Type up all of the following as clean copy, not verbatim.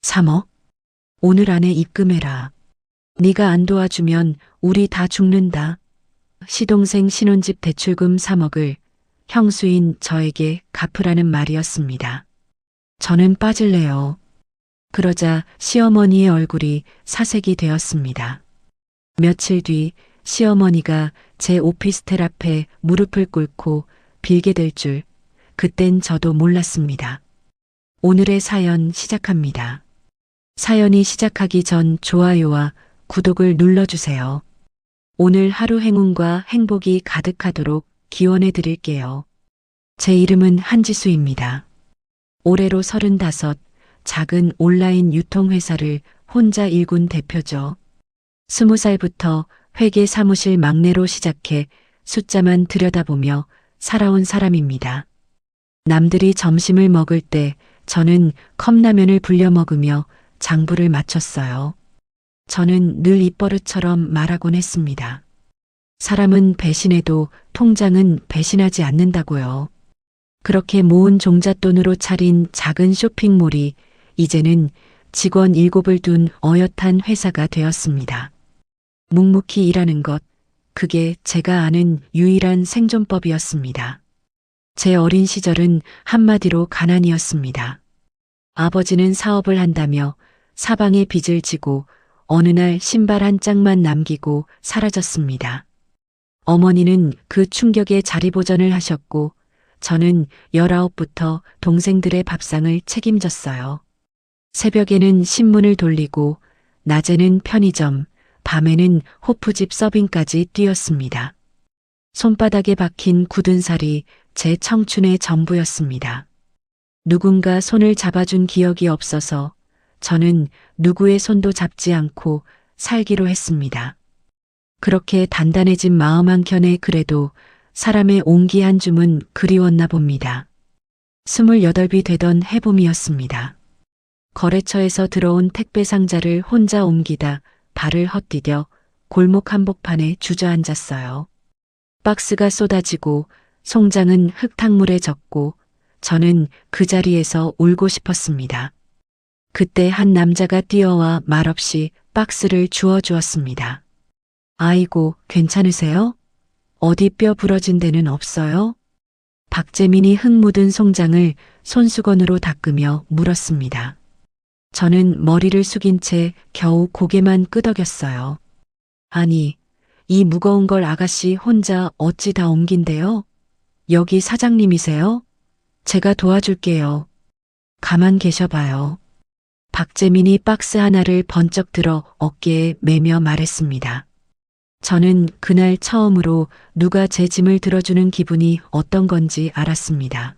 3억? 오늘 안에 입금해라. 네가 안 도와주면 우리 다 죽는다. 시동생 신혼집 대출금 3억을 형수인 저에게 갚으라는 말이었습니다. 저는 빠질래요. 그러자 시어머니의 얼굴이 사색이 되었습니다. 며칠 뒤 시어머니가 제 오피스텔 앞에 무릎을 꿇고 빌게 될 줄 그땐 저도 몰랐습니다. 오늘의 사연 시작합니다. 사연이 시작하기 전 좋아요와 구독을 눌러주세요. 오늘 하루 행운과 행복이 가득하도록 기원해 드릴게요. 제 이름은 한지수입니다. 올해로 35, 작은 온라인 유통회사를 혼자 일군 대표죠. 20살부터 회계 사무실 막내로 시작해 숫자만 들여다보며 살아온 사람입니다. 남들이 점심을 먹을 때 저는 컵라면을 불려 먹으며 장부를 마쳤어요. 저는 늘 입버릇처럼 말하곤 했습니다. 사람은 배신해도 통장은 배신하지 않는다고요. 그렇게 모은 종잣돈으로 차린 작은 쇼핑몰이 이제는 직원 7을 둔 어엿한 회사가 되었습니다. 묵묵히 일하는 것, 그게 제가 아는 유일한 생존법이었습니다. 제 어린 시절은 한마디로 가난이었습니다. 아버지는 사업을 한다며 사방에 빚을 지고 어느 날 신발 한 짝만 남기고 사라졌습니다. 어머니는 그 충격에 자리보전을 하셨고 저는 19부터 동생들의 밥상을 책임졌어요. 새벽에는 신문을 돌리고 낮에는 편의점, 밤에는 호프집 서빙까지 뛰었습니다. 손바닥에 박힌 굳은 살이 제 청춘의 전부였습니다. 누군가 손을 잡아준 기억이 없어서 저는 누구의 손도 잡지 않고 살기로 했습니다. 그렇게 단단해진 마음 한켠에 그래도 사람의 온기 한 줌은 그리웠나 봅니다. 28이 되던 해봄이었습니다. 거래처에서 들어온 택배 상자를 혼자 옮기다 발을 헛디뎌 골목 한복판에 주저앉았어요. 박스가 쏟아지고 송장은 흙탕물에 젖고 저는 그 자리에서 울고 싶었습니다. 그때 한 남자가 뛰어와 말없이 박스를 주워주었습니다. 아이고, 괜찮으세요? 어디 뼈 부러진 데는 없어요? 박재민이 흙 묻은 송장을 손수건으로 닦으며 물었습니다. 저는 머리를 숙인 채 겨우 고개만 끄덕였어요. 아니, 이 무거운 걸 아가씨 혼자 어찌 다 옮긴대요? 여기 사장님이세요? 제가 도와줄게요. 가만 계셔봐요. 박재민이 박스 하나를 번쩍 들어 어깨에 매며 말했습니다. 저는 그날 처음으로 누가 제 짐을 들어주는 기분이 어떤 건지 알았습니다.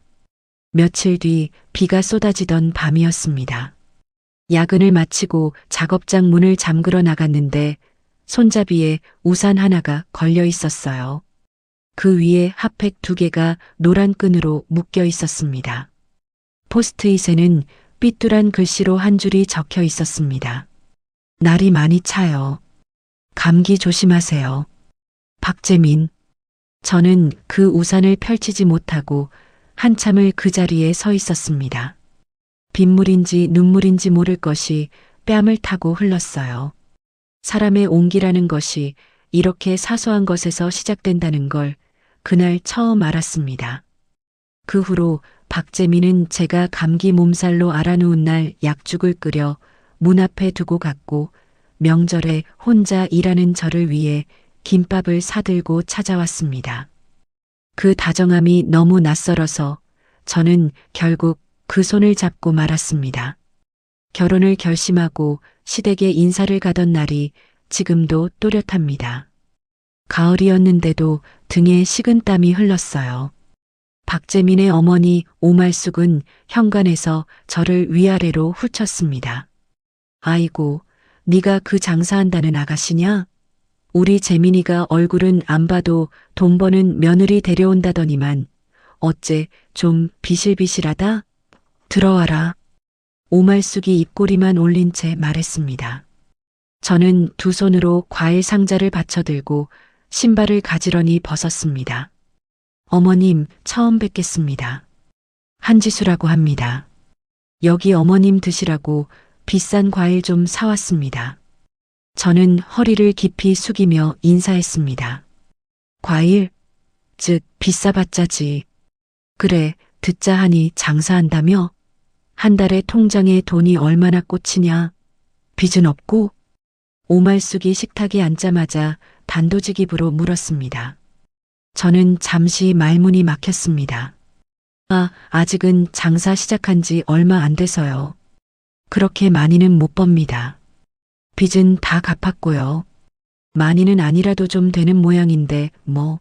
며칠 뒤 비가 쏟아지던 밤이었습니다. 야근을 마치고 작업장 문을 잠그러 나갔는데 손잡이에 우산 하나가 걸려 있었어요. 그 위에 핫팩 2개가 노란 끈으로 묶여 있었습니다. 포스트잇에는 삐뚤한 글씨로 한 줄이 적혀 있었습니다. 날이 많이 차요. 감기 조심하세요. 박재민. 저는 그 우산을 펼치지 못하고 한참을 그 자리에 서 있었습니다. 빗물인지 눈물인지 모를 것이 뺨을 타고 흘렀어요. 사람의 온기라는 것이 이렇게 사소한 것에서 시작된다는 걸 그날 처음 알았습니다. 그 후로 박재민은 제가 감기 몸살로 알아누운 날 약죽을 끓여 문 앞에 두고 갔고 명절에 혼자 일하는 저를 위해 김밥을 사들고 찾아왔습니다. 그 다정함이 너무 낯설어서 저는 결국 그 손을 잡고 말았습니다. 결혼을 결심하고 시댁에 인사를 가던 날이 지금도 또렷합니다. 가을이었는데도 등에 식은땀이 흘렀어요. 박재민의 어머니 오말숙은 현관에서 저를 위아래로 훑쳤습니다. 아이고, 네가 그 장사한다는 아가씨냐? 우리 재민이가 얼굴은 안 봐도 돈 버는 며느리 데려온다더니만 어째 좀 비실비실하다? 들어와라. 오말숙이 입꼬리만 올린 채 말했습니다. 저는 두 손으로 과일 상자를 받쳐들고 신발을 가지런히 벗었습니다. 어머님, 처음 뵙겠습니다. 한지수라고 합니다. 여기 어머님 드시라고 비싼 과일 좀 사왔습니다. 저는 허리를 깊이 숙이며 인사했습니다. 과일? 즉, 비싸봤자지. 그래, 듣자 하니 장사한다며? 한 달에 통장에 돈이 얼마나 꽂히냐? 빚은 없고? 오말숙이 식탁에 앉자마자 단도직입으로 물었습니다. 저는 잠시 말문이 막혔습니다. 아직은 장사 시작한 지 얼마 안 돼서요. 그렇게 많이는 못 법니다. 빚은 다 갚았고요. 많이는 아니라도 좀 되는 모양인데 뭐.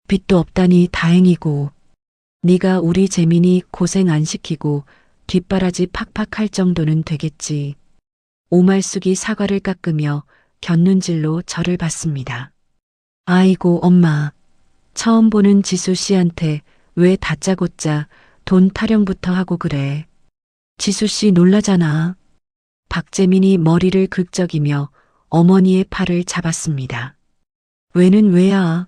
빚도 없다니 다행이고. 네가 우리 재민이 고생 안 시키고 뒷바라지 팍팍 할 정도는 되겠지. 오말숙이 사과를 깎으며 곁눈질로 저를 봤습니다. 아이고 엄마. 처음 보는 지수 씨한테 왜 다짜고짜 돈 타령부터 하고 그래. 지수 씨 놀라잖아. 박재민이 머리를 긁적이며 어머니의 팔을 잡았습니다. 왜는 왜야.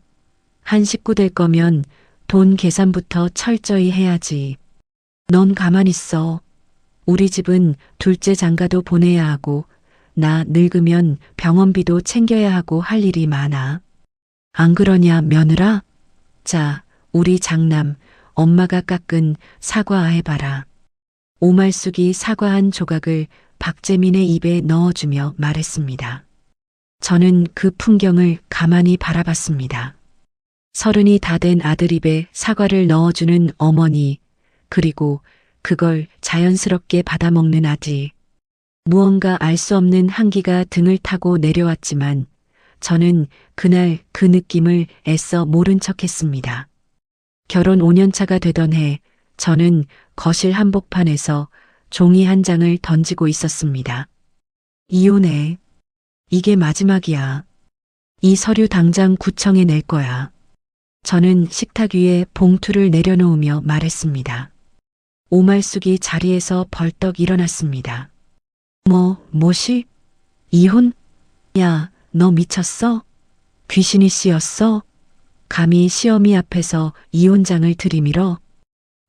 한 식구 될 거면 돈 계산부터 철저히 해야지. 넌 가만 있어. 우리 집은 둘째 장가도 보내야 하고 나 늙으면 병원비도 챙겨야 하고 할 일이 많아. 안 그러냐 며느라? 자, 우리 장남 엄마가 깎은 사과 해봐라. 오말숙이 사과 한 조각을 박재민의 입에 넣어주며 말했습니다. 저는 그 풍경을 가만히 바라봤습니다. 30이 다 된 아들 입에 사과를 넣어주는 어머니, 그리고 그걸 자연스럽게 받아먹는 아들. 무언가 알 수 없는 한기가 등을 타고 내려왔지만 저는 그날 그 느낌을 애써 모른 척했습니다. 결혼 5년 차가 되던 해 저는 거실 한복판에서 종이 한 장을 던지고 있었습니다. 이혼해. 이게 마지막이야. 이 서류 당장 구청에 낼 거야. 저는 식탁 위에 봉투를 내려놓으며 말했습니다. 오말숙이 자리에서 벌떡 일어났습니다. 뭐시? 이혼? 야, 너 미쳤어? 귀신이 씌었어? 감히 시어미 앞에서 이혼장을 들이밀어?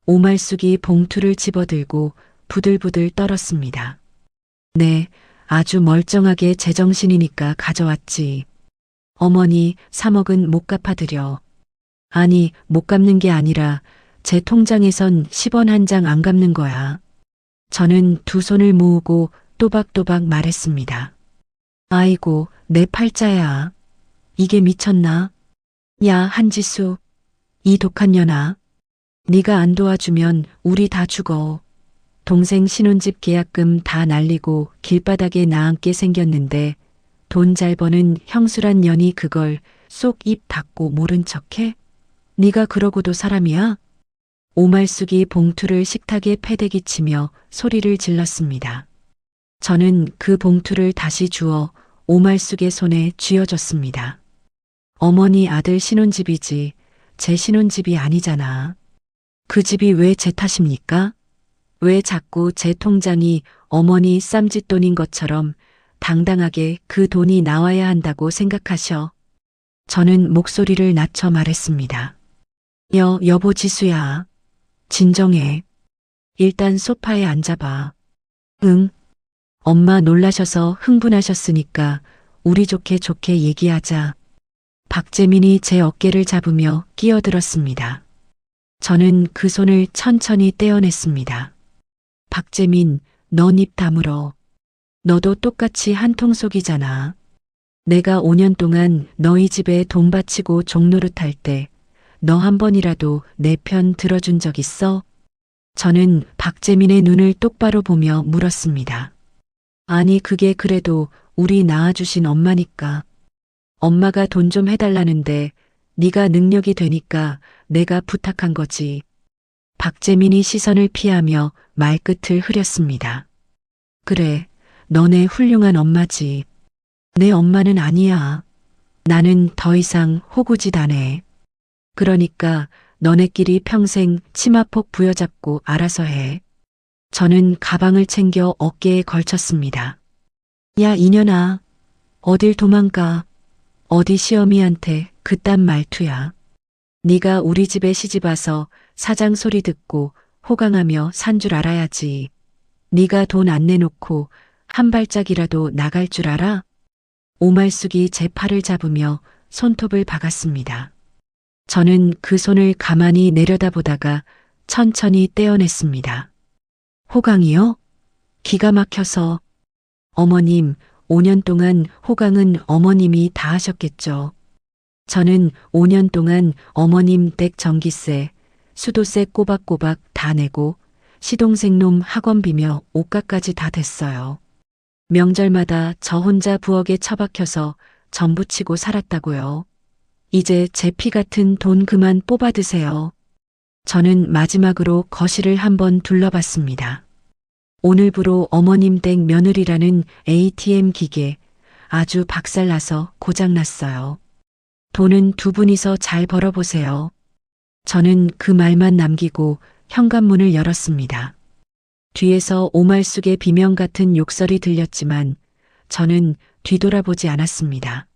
오말숙이 봉투를 집어들고 부들부들 떨었습니다. 네, 아주 멀쩡하게 제정신이니까 가져왔지. 어머니 3억은 못 갚아드려. 아니, 못 갚는 게 아니라 제 통장에선 10원 한 장 안 갚는 거야. 저는 두 손을 모으고 또박또박 말했습니다. 아이고, 내 팔자야. 이게 미쳤나? 야, 한지수. 이 독한 년아. 네가 안 도와주면 우리 다 죽어. 동생 신혼집 계약금 다 날리고 길바닥에 나앉게 생겼는데 돈 잘 버는 형수란 년이 그걸 쏙 입 닫고 모른 척해? 네가 그러고도 사람이야? 오말숙이 봉투를 식탁에 패대기 치며 소리를 질렀습니다. 저는 그 봉투를 다시 주워 오말숙의 손에 쥐어줬습니다. 어머니 아들 신혼집이지 제 신혼집이 아니잖아. 그 집이 왜 제 탓입니까? 왜 자꾸 제 통장이 어머니 쌈짓돈인 것처럼 당당하게 그 돈이 나와야 한다고 생각하셔? 저는 목소리를 낮춰 말했습니다. 여보 지수야. 진정해. 일단 소파에 앉아봐. 응. 엄마 놀라셔서 흥분하셨으니까 우리 좋게 좋게 얘기하자. 박재민이 제 어깨를 잡으며 끼어들었습니다. 저는 그 손을 천천히 떼어냈습니다. 박재민, 넌 입 다물어. 너도 똑같이 한통속이잖아. 내가 5년 동안 너희 집에 돈 바치고 종노릇할 때 너 한 번이라도 내 편 들어준 적 있어? 저는 박재민의 눈을 똑바로 보며 물었습니다. 아니 그게 그래도 우리 낳아주신 엄마니까. 엄마가 돈 좀 해달라는데 네가 능력이 되니까 내가 부탁한 거지. 박재민이 시선을 피하며 말끝을 흐렸습니다. 그래, 너네 훌륭한 엄마지. 내 엄마는 아니야. 나는 더 이상 호구짓 안 해. 그러니까 너네끼리 평생 치마폭 부여잡고 알아서 해. 저는 가방을 챙겨 어깨에 걸쳤습니다. 야 이년아, 어딜 도망가. 어디 시어미한테 그딴 말투야. 네가 우리 집에 시집와서 사장 소리 듣고 호강하며 산 줄 알아야지. 네가 돈 안 내놓고 한 발짝이라도 나갈 줄 알아? 오말숙이 제 팔을 잡으며 손톱을 박았습니다. 저는 그 손을 가만히 내려다보다가 천천히 떼어냈습니다. 호강이요? 기가 막혀서. 어머님, 5년 동안 호강은 어머님이 다 하셨겠죠. 저는 5년 동안 어머님 댁 전기세, 수도세 꼬박꼬박 다 내고 시동생 놈 학원비며 옷값까지 다 됐어요. 명절마다 저 혼자 부엌에 처박혀서 전부치고 살았다고요. 이제 제 피 같은 돈 그만 뽑아 드세요. 저는 마지막으로 거실을 한번 둘러봤습니다. 오늘부로 어머님 댁 며느리라는 ATM 기계 아주 박살나서 고장났어요. 돈은 두 분이서 잘 벌어보세요. 저는 그 말만 남기고 현관문을 열었습니다. 뒤에서 오말숙의 비명 같은 욕설이 들렸지만 저는 뒤돌아보지 않았습니다.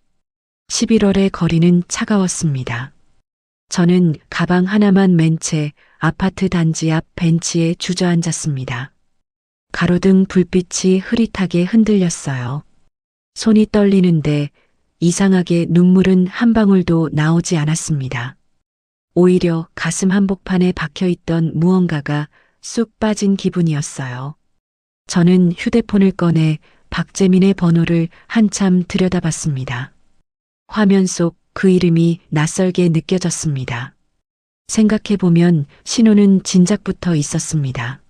11월의 거리는 차가웠습니다. 저는 가방 하나만 맨 채 아파트 단지 앞 벤치에 주저앉았습니다. 가로등 불빛이 흐릿하게 흔들렸어요. 손이 떨리는데 이상하게 눈물은 한 방울도 나오지 않았습니다. 오히려 가슴 한복판에 박혀있던 무언가가 쑥 빠진 기분이었어요. 저는 휴대폰을 꺼내 박재민의 번호를 한참 들여다봤습니다. 화면 속 그 이름이 낯설게 느껴졌습니다. 생각해보면 신호는 진작부터 있었습니다.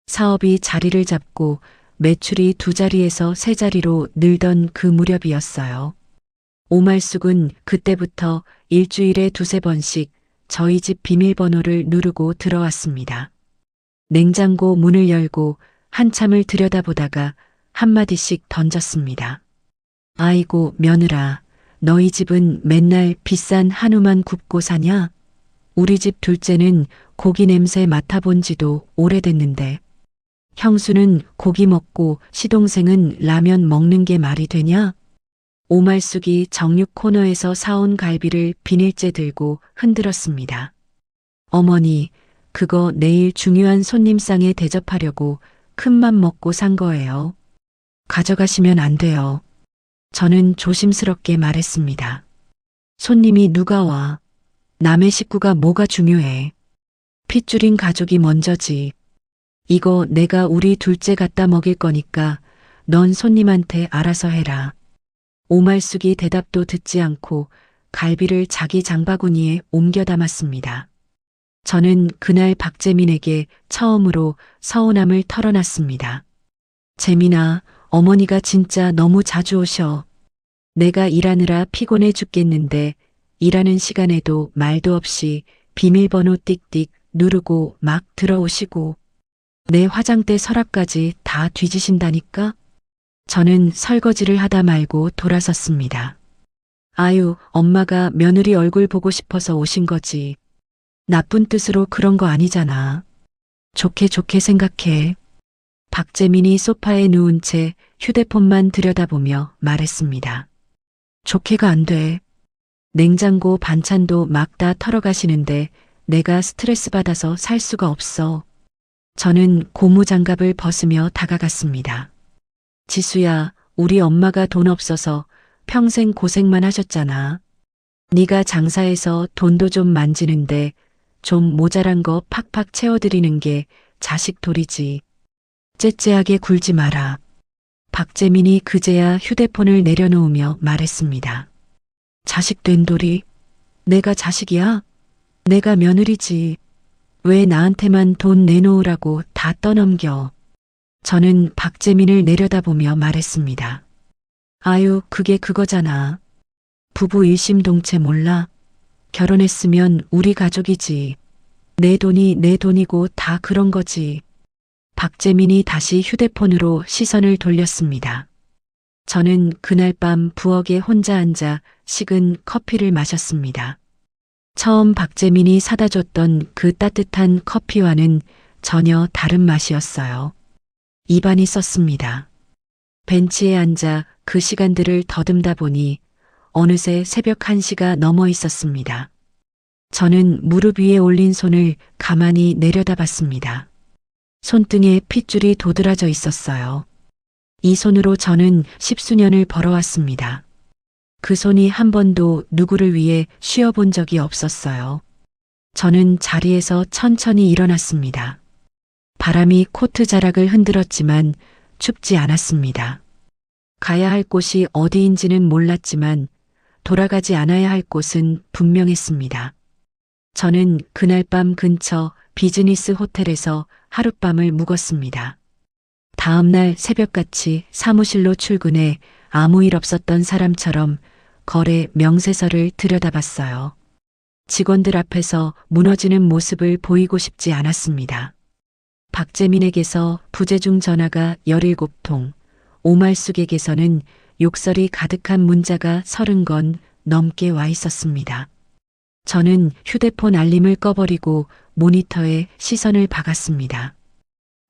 사업이 자리를 잡고 매출이 두 자리에서 세 자리로 늘던 그 무렵이었어요. 오말숙은 그때부터 일주일에 두세 번씩 저희 집 비밀번호를 누르고 들어왔습니다. 냉장고 문을 열고 한참을 들여다보다가 한마디씩 던졌습니다. 아이고 며느라, 너희 집은 맨날 비싼 한우만 굽고 사냐? 우리 집 둘째는 고기 냄새 맡아본 지도 오래됐는데 형수는 고기 먹고 시동생은 라면 먹는 게 말이 되냐? 오말숙이 정육 코너에서 사온 갈비를 비닐째 들고 흔들었습니다. 어머니, 그거 내일 중요한 손님상에 대접하려고 큰맘 먹고 산 거예요. 가져가시면 안 돼요. 저는 조심스럽게 말했습니다. 손님이 누가 와? 남의 식구가 뭐가 중요해. 핏줄인 가족이 먼저지. 이거 내가 우리 둘째 갖다 먹일 거니까 넌 손님한테 알아서 해라. 오말숙이 대답도 듣지 않고 갈비를 자기 장바구니에 옮겨 담았습니다. 저는 그날 박재민에게 처음으로 서운함을 털어놨습니다. 재민아, 어머니가 진짜 너무 자주 오셔. 내가 일하느라 피곤해 죽겠는데 일하는 시간에도 말도 없이 비밀번호 띡띡 누르고 막 들어오시고 내 화장대 서랍까지 다 뒤지신다니까? 저는 설거지를 하다 말고 돌아섰습니다. 아유, 엄마가 며느리 얼굴 보고 싶어서 오신 거지. 나쁜 뜻으로 그런 거 아니잖아. 좋게 좋게 생각해. 박재민이 소파에 누운 채 휴대폰만 들여다보며 말했습니다. 좋게가 안 돼. 냉장고 반찬도 막 다 털어가시는데 내가 스트레스 받아서 살 수가 없어. 저는 고무장갑을 벗으며 다가갔습니다. 지수야, 우리 엄마가 돈 없어서 평생 고생만 하셨잖아. 네가 장사해서 돈도 좀 만지는데 좀 모자란 거 팍팍 채워드리는 게 자식 도리지. 째째하게 굴지 마라. 박재민이 그제야 휴대폰을 내려놓으며 말했습니다. 자식 된 도리? 내가 자식이야? 내가 며느리지. 왜 나한테만 돈 내놓으라고 다 떠넘겨. 저는 박재민을 내려다보며 말했습니다. 아유, 그게 그거잖아. 부부 일심동체 몰라? 결혼했으면 우리 가족이지. 내 돈이 내 돈이고 다 그런 거지. 박재민이 다시 휴대폰으로 시선을 돌렸습니다. 저는 그날 밤 부엌에 혼자 앉아 식은 커피를 마셨습니다. 처음 박재민이 사다 줬던 그 따뜻한 커피와는 전혀 다른 맛이었어요. 입안이 썼습니다. 벤치에 앉아 그 시간들을 더듬다 보니 어느새 새벽 1시가 넘어 있었습니다. 저는 무릎 위에 올린 손을 가만히 내려다봤습니다. 손등에 핏줄이 도드라져 있었어요. 이 손으로 저는 10수년을 벌어왔습니다. 그 손이 한 번도 누구를 위해 쉬어본 적이 없었어요. 저는 자리에서 천천히 일어났습니다. 바람이 코트 자락을 흔들었지만 춥지 않았습니다. 가야 할 곳이 어디인지는 몰랐지만 돌아가지 않아야 할 곳은 분명했습니다. 저는 그날 밤 근처 비즈니스 호텔에서 하룻밤을 묵었습니다. 다음 날 새벽같이 사무실로 출근해 아무 일 없었던 사람처럼 거래 명세서를 들여다봤어요. 직원들 앞에서 무너지는 모습을 보이고 싶지 않았습니다. 박재민에게서 부재중 전화가 17통, 오말숙에게서는 욕설이 가득한 문자가 30건 넘게 와 있었습니다. 저는 휴대폰 알림을 꺼버리고 모니터에 시선을 박았습니다.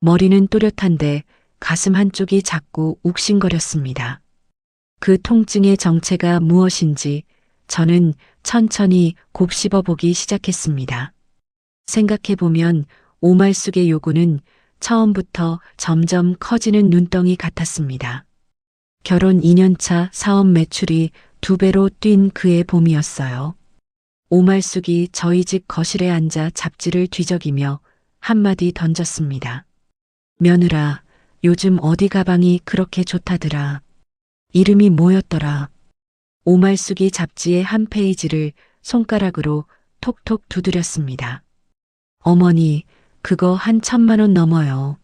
머리는 또렷한데 가슴 한쪽이 자꾸 욱신거렸습니다. 그 통증의 정체가 무엇인지 저는 천천히 곱씹어 보기 시작했습니다. 생각해보면 오말숙의 요구는 처음부터 점점 커지는 눈덩이 같았습니다. 결혼 2년차 사업 매출이 2배로 뛴 그의 봄이었어요. 오말숙이 저희 집 거실에 앉아 잡지를 뒤적이며 한마디 던졌습니다. 며느라, 요즘 어디 가방이 그렇게 좋다더라. 이름이 뭐였더라. 오말숙이 잡지의 한 페이지를 손가락으로 톡톡 두드렸습니다. 어머니, 그거 한 1,000만 원 넘어요.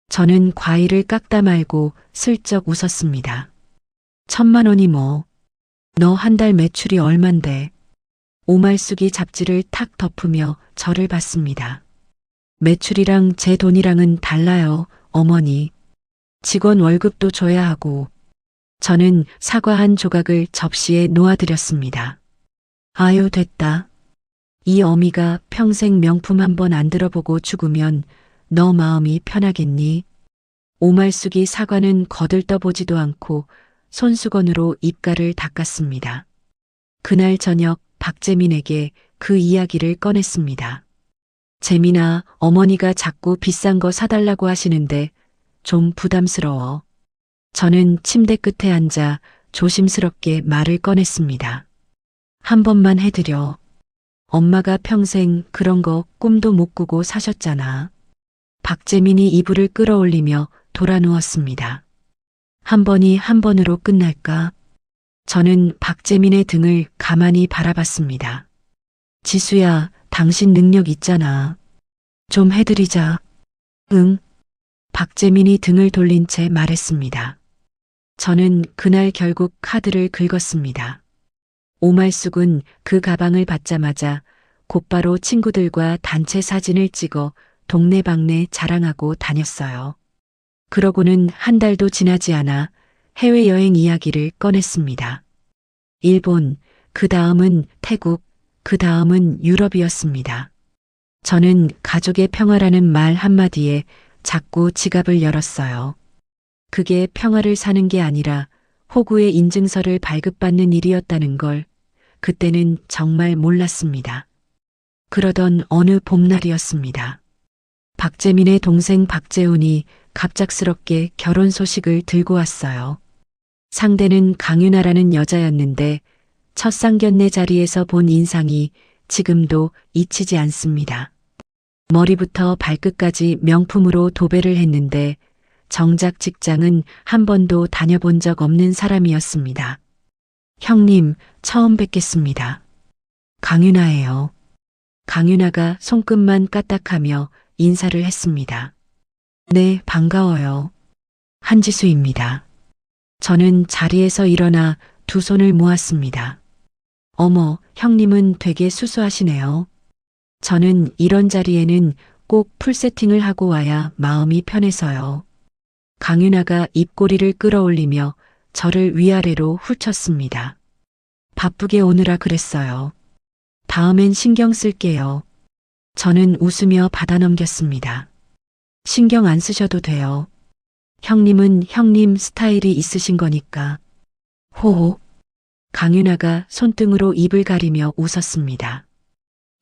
저는 과일을 깎다 말고 슬쩍 웃었습니다. 1,000만 원이 뭐. 너 한 달 매출이 얼만데. 오말숙이 잡지를 탁 덮으며 저를 봤습니다. 매출이랑 제 돈이랑은 달라요, 어머니. 직원 월급도 줘야 하고. 저는 사과 한 조각을 접시에 놓아드렸습니다. 아유, 됐다. 이 어미가 평생 명품 한 번 안 들어보고 죽으면 너 마음이 편하겠니? 오말숙이 사과는 거들떠보지도 않고 손수건으로 입가를 닦았습니다. 그날 저녁 박재민에게 그 이야기를 꺼냈습니다. 재민아, 어머니가 자꾸 비싼 거 사달라고 하시는데 좀 부담스러워. 저는 침대 끝에 앉아 조심스럽게 말을 꺼냈습니다. 한 번만 해드려. 엄마가 평생 그런 거 꿈도 못 꾸고 사셨잖아. 박재민이 이불을 끌어올리며 돌아 누웠습니다. 한 번이 한 번으로 끝날까? 저는 박재민의 등을 가만히 바라봤습니다. 지수야, 당신 능력 있잖아. 좀 해드리자. 응. 박재민이 등을 돌린 채 말했습니다. 저는 그날 결국 카드를 긁었습니다. 오말숙은 그 가방을 받자마자 곧바로 친구들과 단체 사진을 찍어 동네방네 자랑하고 다녔어요. 그러고는 한 달도 지나지 않아 해외여행 이야기를 꺼냈습니다. 일본, 그 다음은 태국, 그 다음은 유럽이었습니다. 저는 가족의 평화라는 말 한마디에 자꾸 지갑을 열었어요. 그게 평화를 사는 게 아니라 호구의 인증서를 발급받는 일이었다는 걸 그때는 정말 몰랐습니다. 그러던 어느 봄날이었습니다. 박재민의 동생 박재훈이 갑작스럽게 결혼 소식을 들고 왔어요. 상대는 강윤아라는 여자였는데 첫 상견례 자리에서 본 인상이 지금도 잊히지 않습니다. 머리부터 발끝까지 명품으로 도배를 했는데 정작 직장은 한 번도 다녀본 적 없는 사람이었습니다. 형님, 처음 뵙겠습니다. 강윤아예요. 강윤아가 손끝만 까딱하며 인사를 했습니다. 네, 반가워요. 한지수입니다. 저는 자리에서 일어나 두 손을 모았습니다. 어머, 형님은 되게 수수하시네요. 저는 이런 자리에는 꼭 풀세팅을 하고 와야 마음이 편해서요. 강윤아가 입꼬리를 끌어올리며 저를 위아래로 훑쳤습니다. 바쁘게 오느라 그랬어요. 다음엔 신경 쓸게요. 저는 웃으며 받아넘겼습니다. 신경 안 쓰셔도 돼요. 형님은 형님 스타일이 있으신 거니까. 호호. 강윤아가 손등으로 입을 가리며 웃었습니다.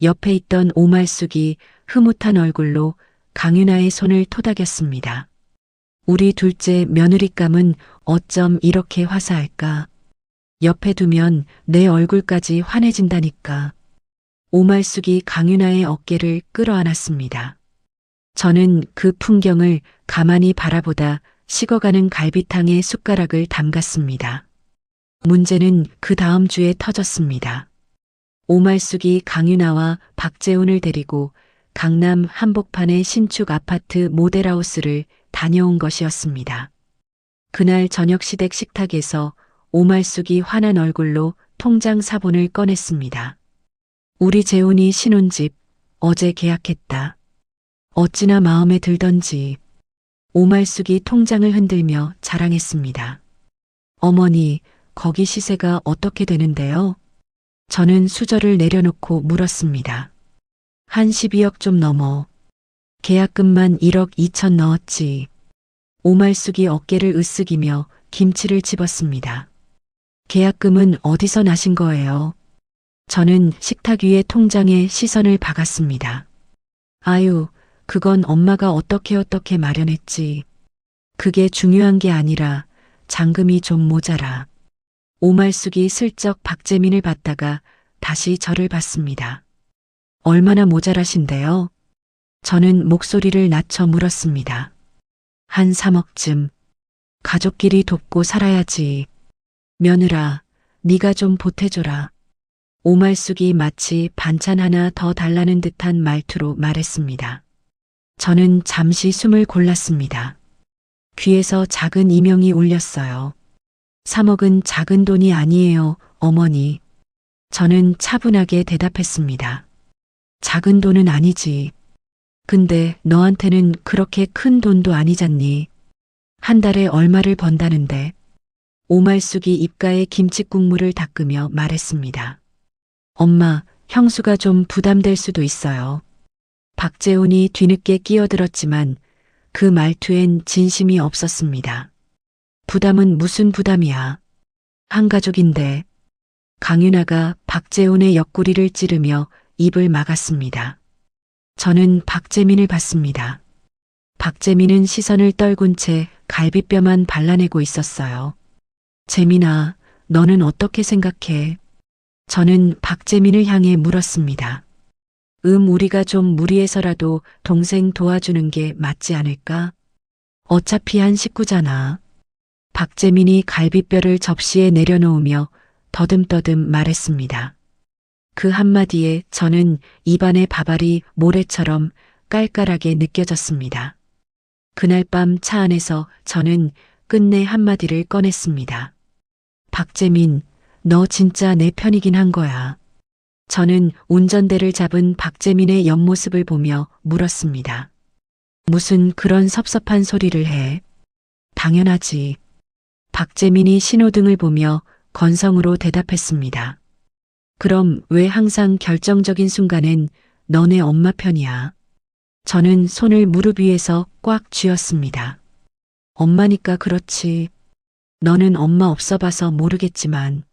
옆에 있던 오말숙이 흐뭇한 얼굴로 강윤아의 손을 토닥였습니다. 우리 둘째 며느리감은 어쩜 이렇게 화사할까? 옆에 두면 내 얼굴까지 환해진다니까. 오말숙이 강윤아의 어깨를 끌어안았습니다. 저는 그 풍경을 가만히 바라보다 식어가는 갈비탕에 숟가락을 담갔습니다. 문제는 그 다음 주에 터졌습니다. 오말숙이 강윤아와 박재훈을 데리고 강남 한복판의 신축 아파트 모델하우스를 다녀온 것이었습니다. 그날 저녁 시댁 식탁에서 오말숙이 환한 얼굴로 통장 사본을 꺼냈습니다. 우리 재훈이 신혼집 어제 계약했다. 어찌나 마음에 들던지. 오말숙이 통장을 흔들며 자랑했습니다. 어머니, 거기 시세가 어떻게 되는데요? 저는 수저를 내려놓고 물었습니다. 한 12억 좀 넘어. 계약금만 1억 2천 넣었지. 오말숙이 어깨를 으쓱이며 김치를 집었습니다. 계약금은 어디서 나신 거예요? 저는 식탁 위의 통장에 시선을 박았습니다. 아유, 그건 엄마가 어떻게 마련했지. 그게 중요한 게 아니라 잔금이 좀 모자라. 오말숙이 슬쩍 박재민을 봤다가 다시 저를 봤습니다. 얼마나 모자라신데요? 저는 목소리를 낮춰 물었습니다. 한 3억쯤. 가족끼리 돕고 살아야지. 며느라, 네가 좀 보태줘라. 오말숙이 마치 반찬 하나 더 달라는 듯한 말투로 말했습니다. 저는 잠시 숨을 골랐습니다. 귀에서 작은 이명이 울렸어요. 3억은 작은 돈이 아니에요, 어머니. 저는 차분하게 대답했습니다. 작은 돈은 아니지. 근데 너한테는 그렇게 큰 돈도 아니잖니. 한 달에 얼마를 번다는데. 오말숙이 입가에 김칫국물을 닦으며 말했습니다. 엄마, 형수가 좀 부담될 수도 있어요. 박재훈이 뒤늦게 끼어들었지만 그 말투엔 진심이 없었습니다. 부담은 무슨 부담이야. 한 가족인데. 강윤아가 박재훈의 옆구리를 찌르며 입을 막았습니다. 저는 박재민을 봤습니다. 박재민은 시선을 떨군 채 갈비뼈만 발라내고 있었어요. 재민아, 너는 어떻게 생각해? 저는 박재민을 향해 물었습니다. 우리가 좀 무리해서라도 동생 도와주는 게 맞지 않을까? 어차피 한 식구잖아. 박재민이 갈비뼈를 접시에 내려놓으며 더듬더듬 말했습니다. 그 한마디에 저는 입안의 밥알이 모래처럼 깔깔하게 느껴졌습니다. 그날 밤 차 안에서 저는 끝내 한마디를 꺼냈습니다. 박재민, 너 진짜 내 편이긴 한 거야. 저는 운전대를 잡은 박재민의 옆모습을 보며 물었습니다. 무슨 그런 섭섭한 소리를 해? 당연하지. 박재민이 신호등을 보며 건성으로 대답했습니다. 그럼 왜 항상 결정적인 순간엔 너네 엄마 편이야? 저는 손을 무릎 위에서 꽉 쥐었습니다. 엄마니까 그렇지. 너는 엄마 없어 봐서 모르겠지만.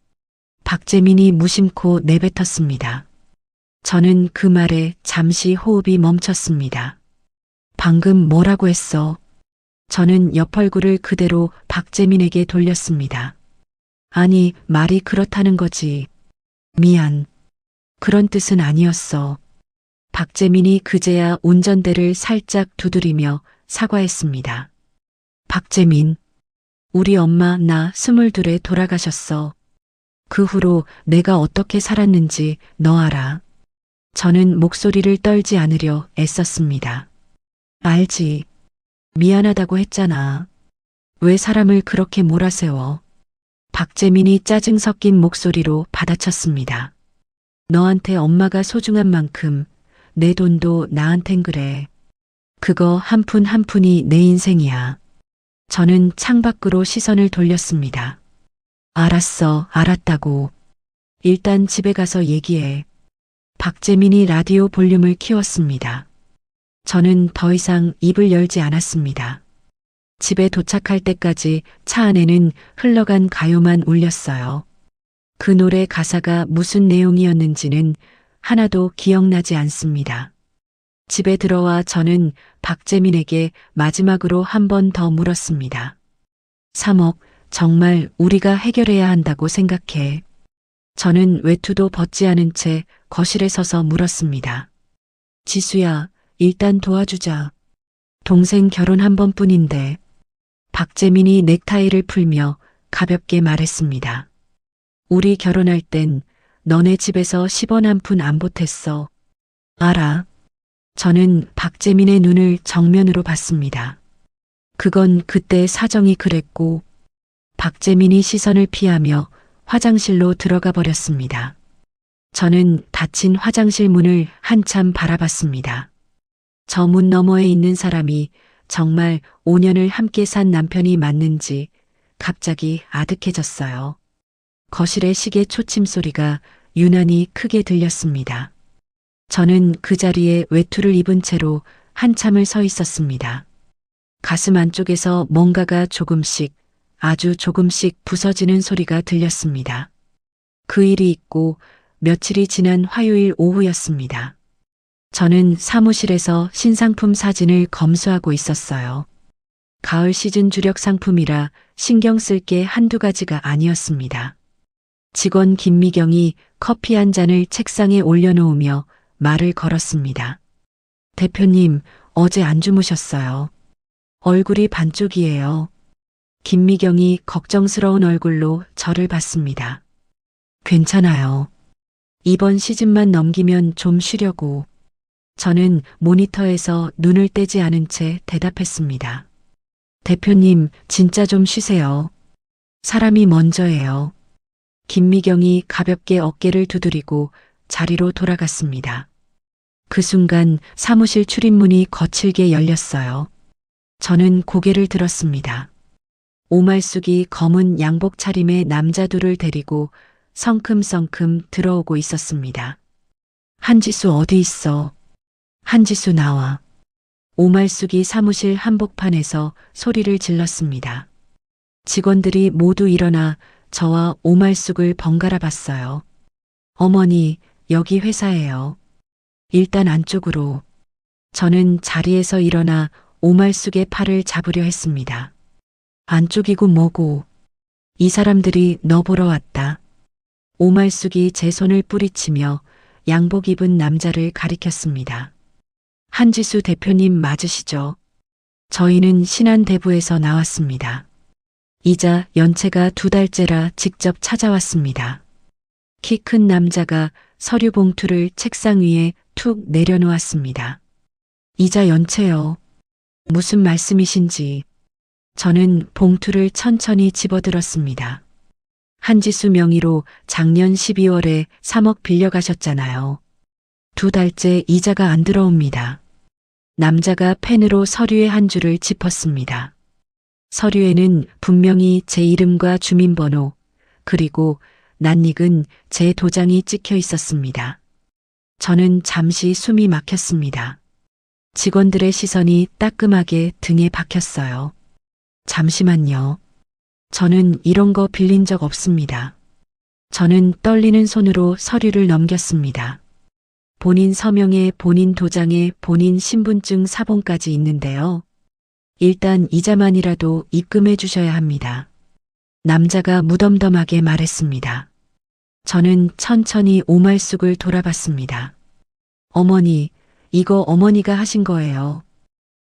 박재민이 무심코 내뱉었습니다. 저는 그 말에 잠시 호흡이 멈췄습니다. 방금 뭐라고 했어? 저는 옆 얼굴을 그대로 박재민에게 돌렸습니다. 아니, 말이 그렇다는 거지. 미안. 그런 뜻은 아니었어. 박재민이 그제야 운전대를 살짝 두드리며 사과했습니다. 박재민, 우리 엄마 나 22에 돌아가셨어. 그 후로 내가 어떻게 살았는지 너 알아. 저는 목소리를 떨지 않으려 애썼습니다. 알지. 미안하다고 했잖아. 왜 사람을 그렇게 몰아세워? 박재민이 짜증 섞인 목소리로 받아쳤습니다. 너한테 엄마가 소중한 만큼 내 돈도 나한텐 그래. 그거 한 푼 한 푼이 내 인생이야. 저는 창밖으로 시선을 돌렸습니다. 알았어, 알았다고. 일단 집에 가서 얘기해. 박재민이 라디오 볼륨을 키웠습니다. 저는 더 이상 입을 열지 않았습니다. 집에 도착할 때까지 차 안에는 흘러간 가요만 울렸어요. 그 노래 가사가 무슨 내용이었는지는 하나도 기억나지 않습니다. 집에 들어와 저는 박재민에게 마지막으로 한 번 더 물었습니다. 3억 정말 우리가 해결해야 한다고 생각해. 저는 외투도 벗지 않은 채 거실에 서서 물었습니다. 지수야, 일단 도와주자. 동생 결혼 한 번뿐인데. 박재민이 넥타이를 풀며 가볍게 말했습니다. 우리 결혼할 땐 너네 집에서 10원 한 푼 안 보탰어. 알아. 저는 박재민의 눈을 정면으로 봤습니다. 그건 그때 사정이 그랬고, 박재민이 시선을 피하며 화장실로 들어가 버렸습니다. 저는 닫힌 화장실 문을 한참 바라봤습니다. 저 문 너머에 있는 사람이 정말 5년을 함께 산 남편이 맞는지 갑자기 아득해졌어요. 거실의 시계 초침 소리가 유난히 크게 들렸습니다. 저는 그 자리에 외투를 입은 채로 한참을 서 있었습니다. 가슴 안쪽에서 뭔가가 조금씩, 아주 조금씩 부서지는 소리가 들렸습니다. 그 일이 있고 며칠이 지난 화요일 오후였습니다. 저는 사무실에서 신상품 사진을 검수하고 있었어요. 가을 시즌 주력 상품이라 신경 쓸 게 한두 가지가 아니었습니다. 직원 김미경이 커피 한 잔을 책상에 올려놓으며 말을 걸었습니다. 대표님, 어제 안 주무셨어요. 얼굴이 반쪽이에요. 김미경이 걱정스러운 얼굴로 저를 봤습니다. 괜찮아요. 이번 시즌만 넘기면 좀 쉬려고. 저는 모니터에서 눈을 떼지 않은 채 대답했습니다. 대표님, 진짜 좀 쉬세요. 사람이 먼저예요. 김미경이 가볍게 어깨를 두드리고 자리로 돌아갔습니다. 그 순간 사무실 출입문이 거칠게 열렸어요. 저는 고개를 들었습니다. 오말숙이 검은 양복 차림의 남자 둘을 데리고 성큼성큼 들어오고 있었습니다. 한지수 어디 있어? 한지수 나와. 오말숙이 사무실 한복판에서 소리를 질렀습니다. 직원들이 모두 일어나 저와 오말숙을 번갈아 봤어요. 어머니, 여기 회사예요. 일단 안쪽으로. 저는 자리에서 일어나 오말숙의 팔을 잡으려 했습니다. 안쪽이고 뭐고. 이 사람들이 너 보러 왔다. 오말숙이 제 손을 뿌리치며 양복 입은 남자를 가리켰습니다. 한지수 대표님 맞으시죠? 저희는 신한대부에서 나왔습니다. 이자 연체가 2달째라 직접 찾아왔습니다. 키 큰 남자가 서류 봉투를 책상 위에 툭 내려놓았습니다. 이자 연체요. 무슨 말씀이신지. 저는 봉투를 천천히 집어들었습니다. 한지수 명의로 작년 12월에 3억 빌려가셨잖아요. 2달째 이자가 안 들어옵니다. 남자가 펜으로 서류의 한 줄을 짚었습니다. 서류에는 분명히 제 이름과 주민번호, 그리고 낯익은 제 도장이 찍혀 있었습니다. 저는 잠시 숨이 막혔습니다. 직원들의 시선이 따끔하게 등에 박혔어요. 잠시만요. 저는 이런 거 빌린 적 없습니다. 저는 떨리는 손으로 서류를 넘겼습니다. 본인 서명에 본인 도장에 본인 신분증 사본까지 있는데요. 일단 이자만이라도 입금해 주셔야 합니다. 남자가 무덤덤하게 말했습니다. 저는 천천히 오말숙을 돌아봤습니다. 어머니, 이거 어머니가 하신 거예요.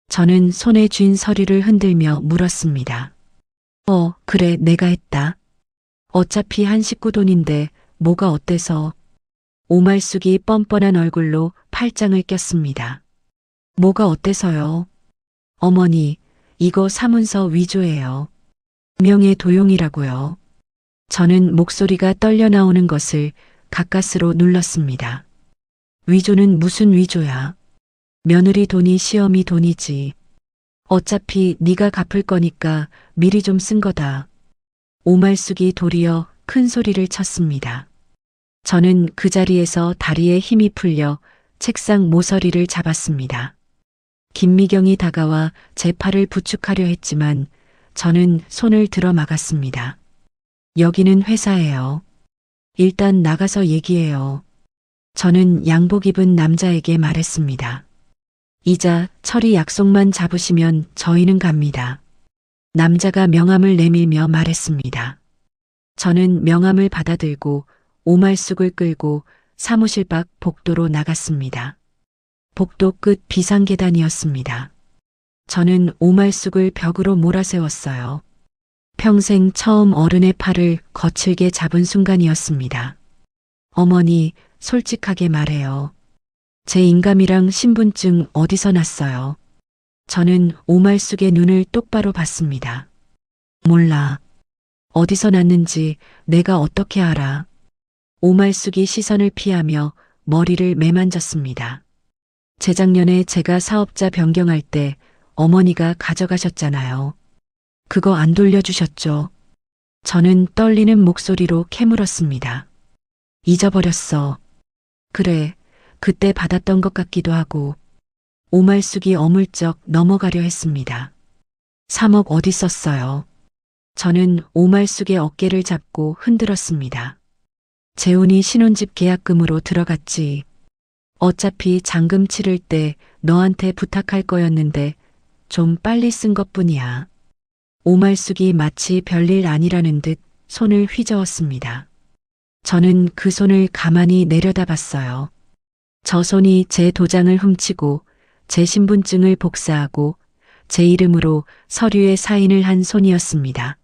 저는 손에 쥔 서류를 흔들며 물었습니다. 그래, 내가 했다. 어차피 한 식구 돈인데 뭐가 어때서. 오말숙이 뻔뻔한 얼굴로 팔짱을 꼈습니다. 뭐가 어때서요? 어머니, 이거 사문서 위조예요. 명예 도용이라고요. 저는 목소리가 떨려 나오는 것을 가까스로 눌렀습니다. 위조는 무슨 위조야? 며느리 돈이 시어미 돈이지. 어차피 네가 갚을 거니까 미리 좀 쓴 거다. 오말숙이 도리어 큰 소리를 쳤습니다. 저는 그 자리에서 다리에 힘이 풀려 책상 모서리를 잡았습니다. 김미경이 다가와 제 팔을 부축하려 했지만 저는 손을 들어 막았습니다. 여기는 회사예요. 일단 나가서 얘기해요. 저는 양복 입은 남자에게 말했습니다. 이자, 처리 약속만 잡으시면 저희는 갑니다. 남자가 명함을 내밀며 말했습니다. 저는 명함을 받아들고 오말쑥을 끌고 사무실 밖 복도로 나갔습니다. 복도 끝 비상계단이었습니다. 저는 오말쑥을 벽으로 몰아세웠어요. 평생 처음 어른의 팔을 거칠게 잡은 순간이었습니다. 어머니, 솔직하게 말해요. 제 인감이랑 신분증 어디서 났어요? 저는 오말쑥의 눈을 똑바로 봤습니다. 몰라. 어디서 났는지 내가 어떻게 알아? 오말쑥이 시선을 피하며 머리를 매만졌습니다. 재작년에 제가 사업자 변경할 때 어머니가 가져가셨잖아요. 그거 안 돌려주셨죠? 저는 떨리는 목소리로 캐물었습니다. 잊어버렸어. 그래, 그때 받았던 것 같기도 하고. 오말쑥이 어물쩍 넘어가려 했습니다. 3억 어디 썼어요? 저는 오말쑥의 어깨를 잡고 흔들었습니다. 재훈이 신혼집 계약금으로 들어갔지. 어차피 잔금 치를 때 너한테 부탁할 거였는데 좀 빨리 쓴 것뿐이야. 오말쑥이 마치 별일 아니라는 듯 손을 휘저었습니다. 저는 그 손을 가만히 내려다봤어요. 저 손이 제 도장을 훔치고 제 신분증을 복사하고 제 이름으로 서류에 사인을 한 손이었습니다.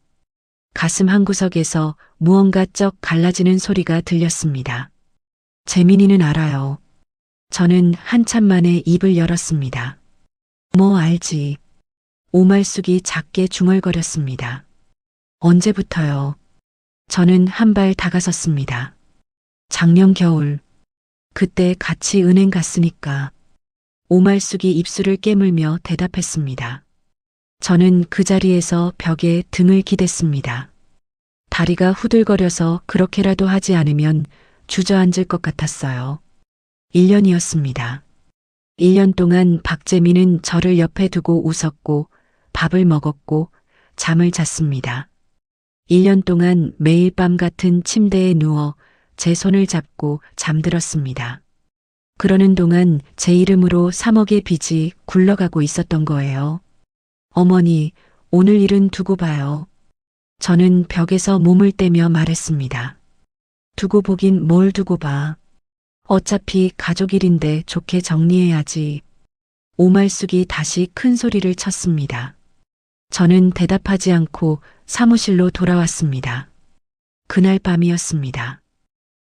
가슴 한구석에서 무언가 쩍 갈라지는 소리가 들렸습니다. 재민이는 알아요. 저는 한참 만에 입을 열었습니다. 뭐 알지. 오말쑥이 작게 중얼거렸습니다. 언제부터요? 저는 한 발 다가섰습니다. 작년 겨울. 그때 같이 은행 갔으니까. 오말쑥이 입술을 깨물며 대답했습니다. 저는 그 자리에서 벽에 등을 기댔습니다. 다리가 후들거려서 그렇게라도 하지 않으면 주저앉을 것 같았어요. 1년이었습니다. 1년 동안 박재민은 저를 옆에 두고 웃었고 밥을 먹었고 잠을 잤습니다. 1년 동안 매일 밤 같은 침대에 누워 제 손을 잡고 잠들었습니다. 그러는 동안 제 이름으로 3억의 빚이 굴러가고 있었던 거예요. 어머니, 오늘 일은 두고 봐요. 저는 벽에서 몸을 떼며 말했습니다. 두고 보긴 뭘 두고 봐. 어차피 가족 일인데 좋게 정리해야지. 오말쑥이 다시 큰 소리를 쳤습니다. 저는 대답하지 않고 사무실로 돌아왔습니다. 그날 밤이었습니다.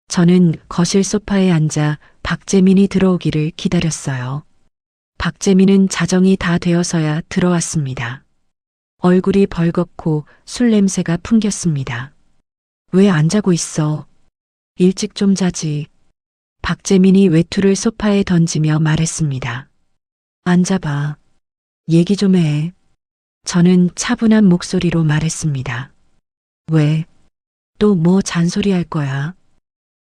저는 거실 소파에 앉아 박재민이 들어오기를 기다렸어요. 박재민은 자정이 다 되어서야 들어왔습니다. 얼굴이 벌겋고 술 냄새가 풍겼습니다. 왜 안 자고 있어? 일찍 좀 자지. 박재민이 외투를 소파에 던지며 말했습니다. 앉아봐. 얘기 좀 해. 저는 차분한 목소리로 말했습니다. 왜? 또 뭐 잔소리할 거야?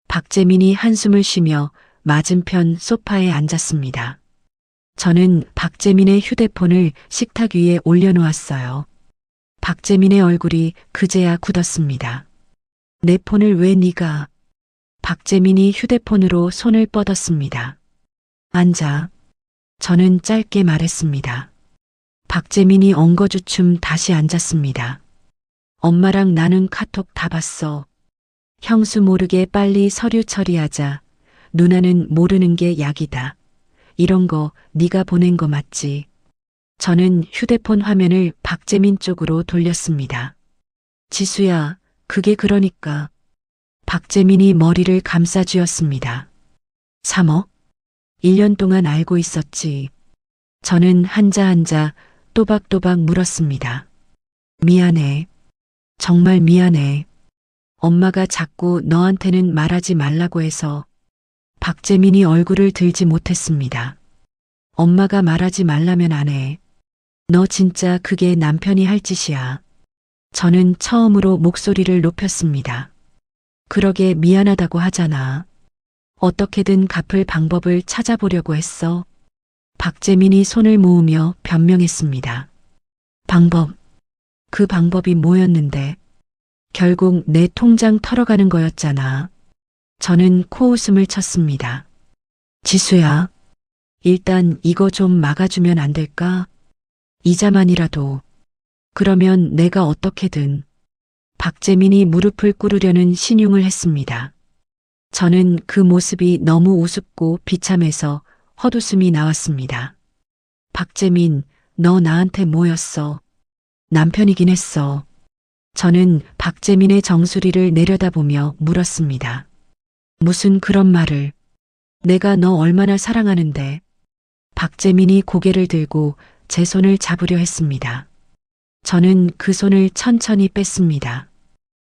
박재민이 한숨을 쉬며 맞은편 소파에 앉았습니다. 저는 박재민의 휴대폰을 식탁 위에 올려놓았어요. 박재민의 얼굴이 그제야 굳었습니다. 내 폰을 왜 네가? 박재민이 휴대폰으로 손을 뻗었습니다. 앉아. 저는 짧게 말했습니다. 박재민이 엉거주춤 다시 앉았습니다. 엄마랑 나는 카톡 다 봤어. 형수 모르게 빨리 서류 처리하자. 누나는 모르는 게 약이다. 이런 거 네가 보낸 거 맞지? 저는 휴대폰 화면을 박재민 쪽으로 돌렸습니다. 지수야, 그게 그러니까. 박재민이 머리를 감싸쥐었습니다. 3억? 1년 동안 알고 있었지. 저는 한자 한자 또박또박 물었습니다. 미안해. 정말 미안해. 엄마가 자꾸 너한테는 말하지 말라고 해서. 박재민이 얼굴을 들지 못했습니다. 엄마가 말하지 말라면 안 해. 너 진짜 그게 남편이 할 짓이야. 저는 처음으로 목소리를 높였습니다. 그러게 미안하다고 하잖아. 어떻게든 갚을 방법을 찾아보려고 했어. 박재민이 손을 모으며 변명했습니다. 방법. 그 방법이 뭐였는데? 결국 내 통장 털어가는 거였잖아. 저는 코웃음을 쳤습니다. 지수야, 일단 이거 좀 막아주면 안 될까? 이자만이라도. 그러면 내가 어떻게든. 박재민이 무릎을 꿇으려는 신용을 했습니다. 저는 그 모습이 너무 우습고 비참해서 헛웃음이 나왔습니다. 박재민, 너 나한테 뭐였어? 남편이긴 했어. 저는 박재민의 정수리를 내려다보며 물었습니다. 무슨 그런 말을. 내가 너 얼마나 사랑하는데. 박재민이 고개를 들고 제 손을 잡으려 했습니다. 저는 그 손을 천천히 뺐습니다.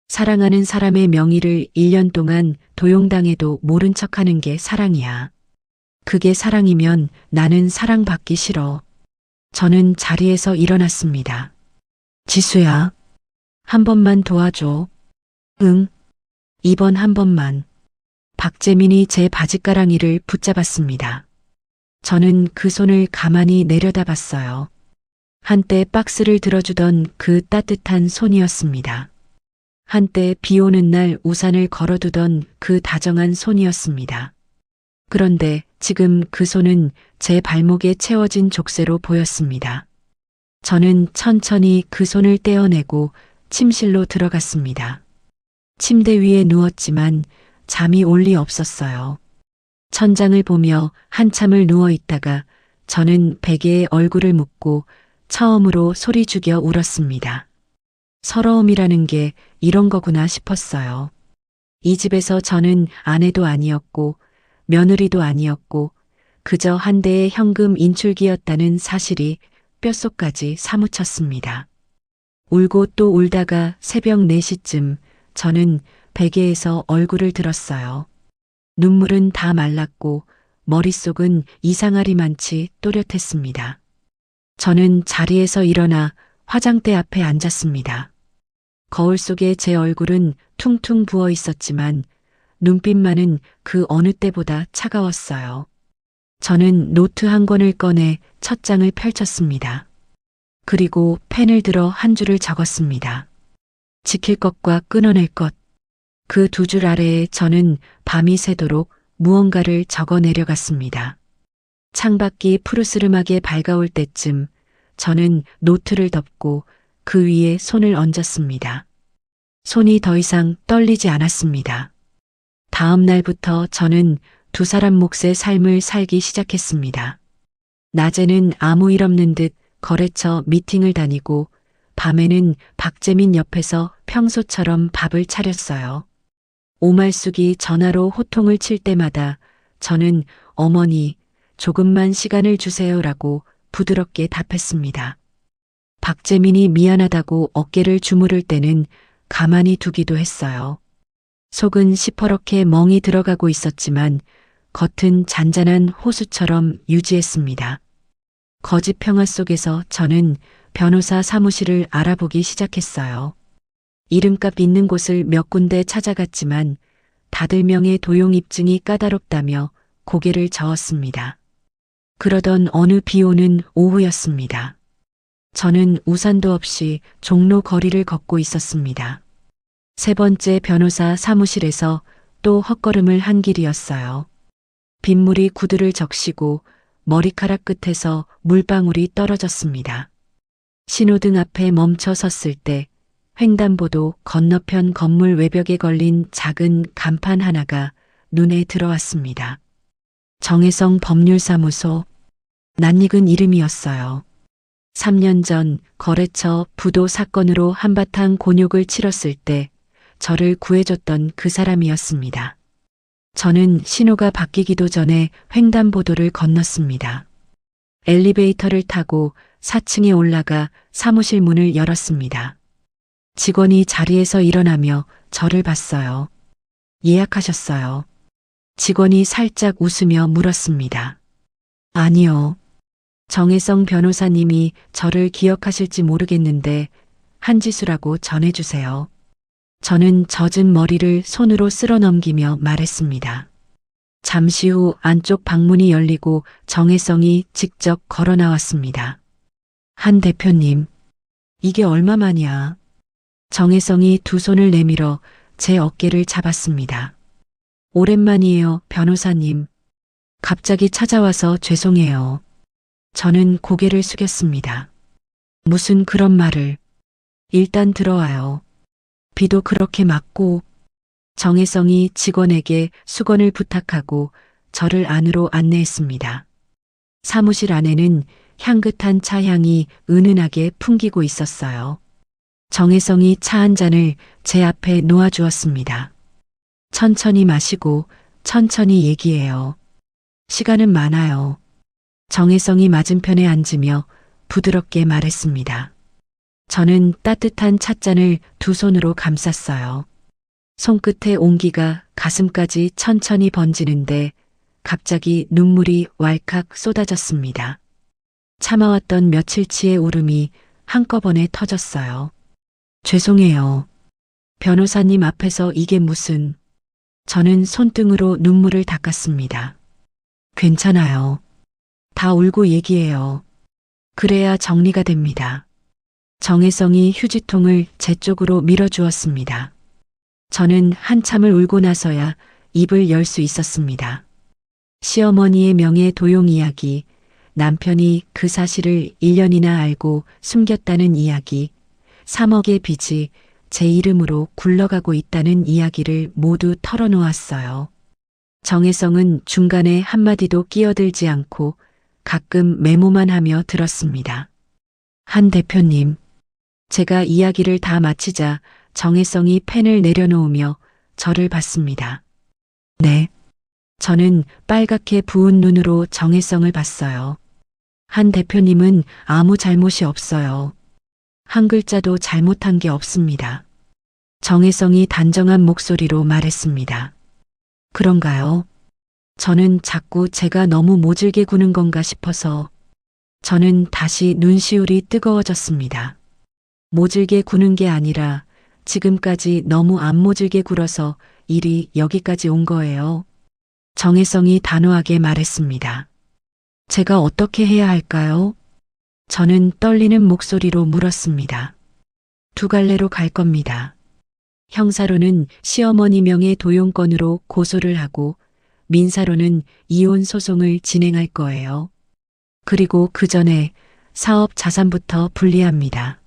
사랑하는 사람의 명의를 1년 동안 도용당해도 모른 척하는 게 사랑이야. 그게 사랑이면 나는 사랑받기 싫어. 저는 자리에서 일어났습니다. 지수야, 한 번만 도와줘. 응, 이번 한 번만. 박재민이 제 바짓가랑이를 붙잡았습니다. 저는 그 손을 가만히 내려다봤어요. 한때 박스를 들어주던 그 따뜻한 손이었습니다. 한때 비 오는 날 우산을 걸어두던 그 다정한 손이었습니다. 그런데 지금 그 손은 제 발목에 채워진 족쇄로 보였습니다. 저는 천천히 그 손을 떼어내고 침실로 들어갔습니다. 침대 위에 누웠지만 잠이 올 리 없었어요. 천장을 보며 한참을 누워 있다가 저는 베개에 얼굴을 묻고 처음으로 소리 죽여 울었습니다. 서러움이라는 게 이런 거구나 싶었어요. 이 집에서 저는 아내도 아니었고 며느리도 아니었고 그저 한 대의 현금 인출기였다는 사실이 뼛속까지 사무쳤습니다. 울고 또 울다가 새벽 4시쯤 저는 베개에서 얼굴을 들었어요. 눈물은 다 말랐고 머릿속은 이상하리만치 또렷했습니다. 저는 자리에서 일어나 화장대 앞에 앉았습니다. 거울 속에 제 얼굴은 퉁퉁 부어 있었지만 눈빛만은 그 어느 때보다 차가웠어요. 저는 노트 한 권을 꺼내 첫 장을 펼쳤습니다. 그리고 펜을 들어 한 줄을 적었습니다. 지킬 것과 끊어낼 것. 그 2줄 아래에 저는 밤이 새도록 무언가를 적어 내려갔습니다. 창밖이 푸르스름하게 밝아올 때쯤 저는 노트를 덮고 그 위에 손을 얹었습니다. 손이 더 이상 떨리지 않았습니다. 다음 날부터 저는 2사람 몫의 삶을 살기 시작했습니다. 낮에는 아무 일 없는 듯 거래처 미팅을 다니고 밤에는 박재민 옆에서 평소처럼 밥을 차렸어요. 오말숙이 전화로 호통을 칠 때마다 저는 어머니, 조금만 시간을 주세요라고 부드럽게 답했습니다. 박재민이 미안하다고 어깨를 주무를 때는 가만히 두기도 했어요. 속은 시퍼렇게 멍이 들어가고 있었지만 겉은 잔잔한 호수처럼 유지했습니다. 거짓 평화 속에서 저는 변호사 사무실을 알아보기 시작했어요. 이름값 있는 곳을 몇 군데 찾아갔지만 다들 명의 도용 입증이 까다롭다며 고개를 저었습니다. 그러던 어느 비 오는 오후였습니다. 저는 우산도 없이 종로 거리를 걷고 있었습니다. 3번째 변호사 사무실에서 또 헛걸음을 한 길이었어요. 빗물이 구두를 적시고 머리카락 끝에서 물방울이 떨어졌습니다. 신호등 앞에 멈춰 섰을 때 횡단보도 건너편 건물 외벽에 걸린 작은 간판 하나가 눈에 들어왔습니다. 정혜성 법률사무소. 낯익은 이름이었어요. 3년 전 거래처 부도 사건으로 한바탕 곤욕을 치렀을 때 저를 구해줬던 그 사람이었습니다. 저는 신호가 바뀌기도 전에 횡단보도를 건넜습니다. 엘리베이터를 타고 4층에 올라가 사무실 문을 열었습니다. 직원이 자리에서 일어나며 저를 봤어요. 예약하셨어요. 직원이 살짝 웃으며 물었습니다. 아니요. 정혜성 변호사님이 저를 기억하실지 모르겠는데 한지수라고 전해주세요. 저는 젖은 머리를 손으로 쓸어 넘기며 말했습니다. 잠시 후 안쪽 방문이 열리고 정혜성이 직접 걸어 나왔습니다. 한 대표님, 이게 얼마만이야? 정혜성이 2 손을 내밀어 제 어깨를 잡았습니다. 오랜만이에요, 변호사님. 갑자기 찾아와서 죄송해요. 저는 고개를 숙였습니다. 무슨 그런 말을. 일단 들어와요. 비도 그렇게 맞고. 정혜성이 직원에게 수건을 부탁하고 저를 안으로 안내했습니다. 사무실 안에는 향긋한 차향이 은은하게 풍기고 있었어요. 정혜성이 차 한 잔을 제 앞에 놓아주었습니다. 천천히 마시고 천천히 얘기해요. 시간은 많아요. 정혜성이 맞은편에 앉으며 부드럽게 말했습니다. 저는 따뜻한 찻잔을 두 손으로 감쌌어요. 손끝의 온기가 가슴까지 천천히 번지는데 갑자기 눈물이 왈칵 쏟아졌습니다. 참아왔던 며칠치의 울음이 한꺼번에 터졌어요. 죄송해요. 변호사님 앞에서 이게 무슨. 저는 손등으로 눈물을 닦았습니다. 괜찮아요. 다 울고 얘기해요. 그래야 정리가 됩니다. 정혜성이 휴지통을 제 쪽으로 밀어주었습니다. 저는 한참을 울고 나서야 입을 열 수 있었습니다. 시어머니의 명예 도용 이야기, 남편이 그 사실을 1년이나 알고 숨겼다는 이야기, 3억의 빚이 제 이름으로 굴러가고 있다는 이야기를 모두 털어놓았어요. 정혜성은 중간에 한마디도 끼어들지 않고 가끔 메모만 하며 들었습니다. 한 대표님, 제가 이야기를 다 마치자 정혜성이 펜을 내려놓으며 저를 봤습니다. 네. 저는 빨갛게 부은 눈으로 정혜성을 봤어요. 한 대표님은 아무 잘못이 없어요. 한 글자도 잘못한 게 없습니다. 정혜성이 단정한 목소리로 말했습니다. 그런가요? 저는 자꾸 제가 너무 모질게 구는 건가 싶어서. 저는 다시 눈시울이 뜨거워졌습니다. 모질게 구는 게 아니라 지금까지 너무 안 모질게 굴어서 일이 여기까지 온 거예요. 정혜성이 단호하게 말했습니다. 제가 어떻게 해야 할까요? 저는 떨리는 목소리로 물었습니다. 두 갈래로 갈 겁니다. 형사로는 시어머니 명의 도용건으로 고소를 하고 민사로는 이혼 소송을 진행할 거예요. 그리고 그 전에 사업 자산부터 분리합니다.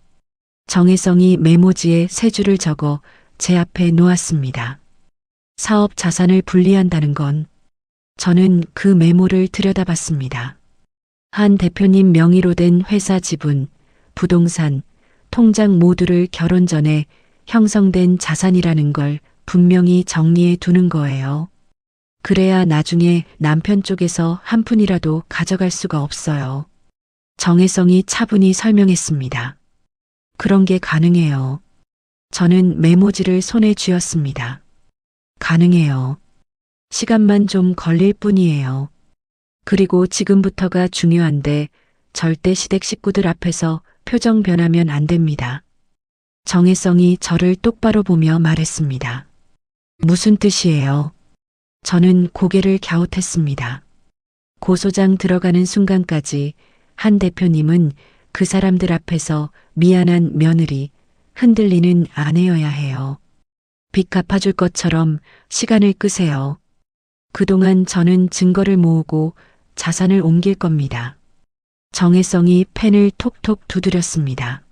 정혜성이 메모지에 세 줄을 적어 제 앞에 놓았습니다. 사업 자산을 분리한다는 건. 저는 그 메모를 들여다봤습니다. 한 대표님 명의로 된 회사 지분, 부동산, 통장 모두를 결혼 전에 형성된 자산이라는 걸 분명히 정리해 두는 거예요. 그래야 나중에 남편 쪽에서 한 푼이라도 가져갈 수가 없어요. 정혜성이 차분히 설명했습니다. 그런 게 가능해요. 저는 메모지를 손에 쥐었습니다. 가능해요. 시간만 좀 걸릴 뿐이에요. 그리고 지금부터가 중요한데 절대 시댁 식구들 앞에서 표정 변하면 안 됩니다. 정혜성이 저를 똑바로 보며 말했습니다. 무슨 뜻이에요? 저는 고개를 갸웃했습니다. 고소장 들어가는 순간까지 한 대표님은 그 사람들 앞에서 미안한 며느리, 흔들리는 아내여야 해요. 빚 갚아줄 것처럼 시간을 끄세요. 그동안 저는 증거를 모으고 자산을 옮길 겁니다. 정혜성이 펜을 톡톡 두드렸습니다.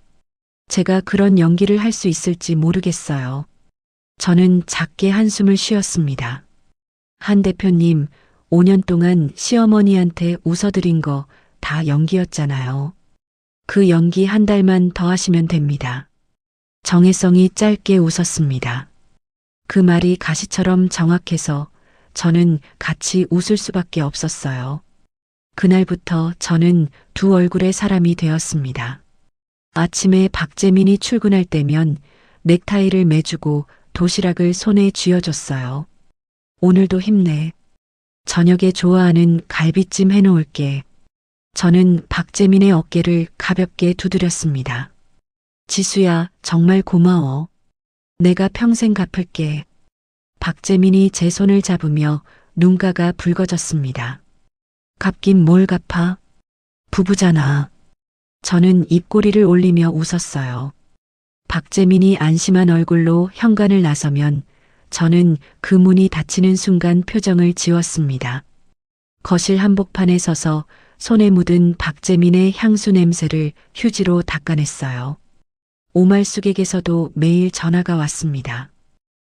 제가 그런 연기를 할 수 있을지 모르겠어요. 저는 작게 한숨을 쉬었습니다. 한 대표님, 5년 동안 시어머니한테 웃어드린 거 다 연기였잖아요. 그 연기 한 달만 더 하시면 됩니다. 정혜성이 짧게 웃었습니다. 그 말이 가시처럼 정확해서 저는 같이 웃을 수밖에 없었어요. 그날부터 저는 두 얼굴의 사람이 되었습니다. 아침에 박재민이 출근할 때면 넥타이를 매주고 도시락을 손에 쥐어줬어요. 오늘도 힘내. 저녁에 좋아하는 갈비찜 해놓을게. 저는 박재민의 어깨를 가볍게 두드렸습니다. 지수야, 정말 고마워. 내가 평생 갚을게. 박재민이 제 손을 잡으며 눈가가 붉어졌습니다. 갚긴 뭘 갚아? 부부잖아. 저는 입꼬리를 올리며 웃었어요. 박재민이 안심한 얼굴로 현관을 나서면 저는 그 문이 닫히는 순간 표정을 지웠습니다. 거실 한복판에 서서 손에 묻은 박재민의 향수 냄새를 휴지로 닦아냈어요. 오말숙에게서도 매일 전화가 왔습니다.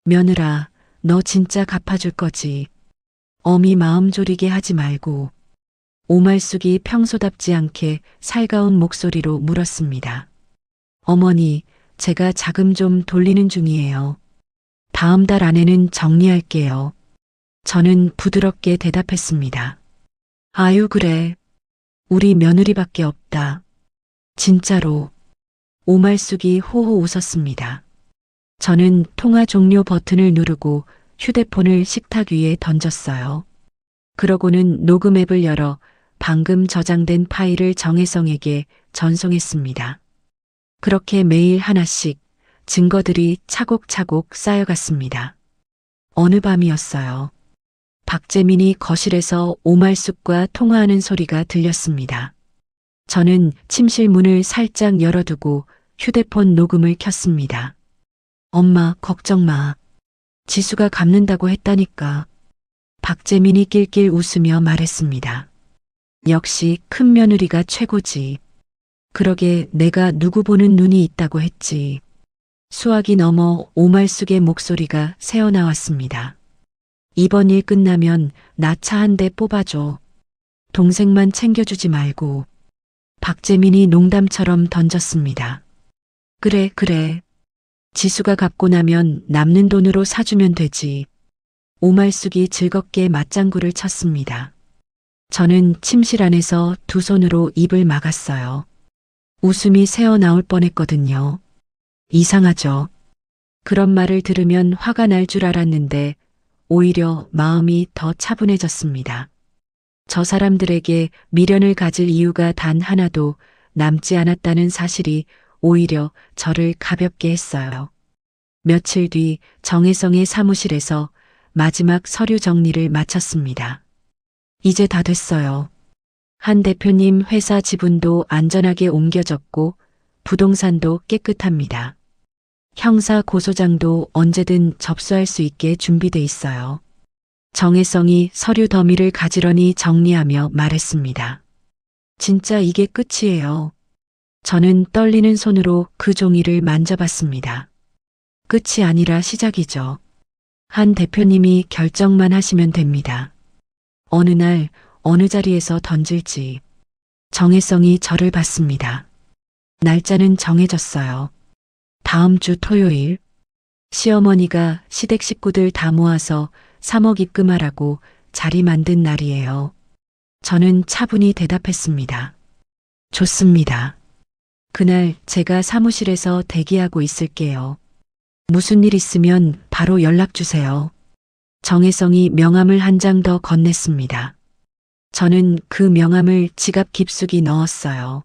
며느라, 너 진짜 갚아줄 거지. 어미 마음 졸이게 하지 말고. 오말숙이 평소답지 않게 살가운 목소리로 물었습니다. 어머니, 제가 자금 좀 돌리는 중이에요. 다음 달 안에는 정리할게요. 저는 부드럽게 대답했습니다. 아유, 그래. 우리 며느리밖에 없다. 진짜로. 오말숙이 호호 웃었습니다. 저는 통화 종료 버튼을 누르고 휴대폰을 식탁 위에 던졌어요. 그러고는 녹음 앱을 열어 방금 저장된 파일을 정혜성에게 전송했습니다. 그렇게 매일 하나씩 증거들이 차곡차곡 쌓여갔습니다. 어느 밤이었어요. 박재민이 거실에서 오말숙과 통화하는 소리가 들렸습니다. 저는 침실 문을 살짝 열어두고 휴대폰 녹음을 켰습니다. 엄마, 걱정 마. 지수가 갚는다고 했다니까. 박재민이 낄낄 웃으며 말했습니다. 역시 큰 며느리가 최고지. 그러게 내가 누구 보는 눈이 있다고 했지. 수학이 넘어 오말숙의 목소리가 새어나왔습니다. 이번 일 끝나면 나 차 한 대 뽑아줘. 동생만 챙겨주지 말고. 박재민이 농담처럼 던졌습니다. 그래, 그래. 지수가 갚고 나면 남는 돈으로 사주면 되지. 오말숙이 즐겁게 맞장구를 쳤습니다. 저는 침실 안에서 두 손으로 입을 막았어요. 웃음이 새어나올 뻔했거든요. 이상하죠. 그런 말을 들으면 화가 날 줄 알았는데 오히려 마음이 더 차분해졌습니다. 저 사람들에게 미련을 가질 이유가 단 하나도 남지 않았다는 사실이 오히려 저를 가볍게 했어요. 며칠 뒤 정혜성의 사무실에서 마지막 서류 정리를 마쳤습니다. 이제 다 됐어요. 한 대표님 회사 지분도 안전하게 옮겨졌고 부동산도 깨끗합니다. 형사 고소장도 언제든 접수할 수 있게 준비돼 있어요. 정혜성이 서류 더미를 가지런히 정리하며 말했습니다. 진짜 이게 끝이에요. 저는 떨리는 손으로 그 종이를 만져봤습니다. 끝이 아니라 시작이죠. 한 대표님이 결정만 하시면 됩니다. 어느 날, 어느 자리에서 던질지. 정혜성이 저를 봤습니다. 날짜는 정해졌어요. 다음 주 토요일. 시어머니가 시댁 식구들 다 모아서 3억 입금하라고 자리 만든 날이에요. 저는 차분히 대답했습니다. 좋습니다. 그날 제가 사무실에서 대기하고 있을게요. 무슨 일 있으면 바로 연락 주세요. 정혜성이 명함을 한 장 더 건넸습니다. 저는 그 명함을 지갑 깊숙이 넣었어요.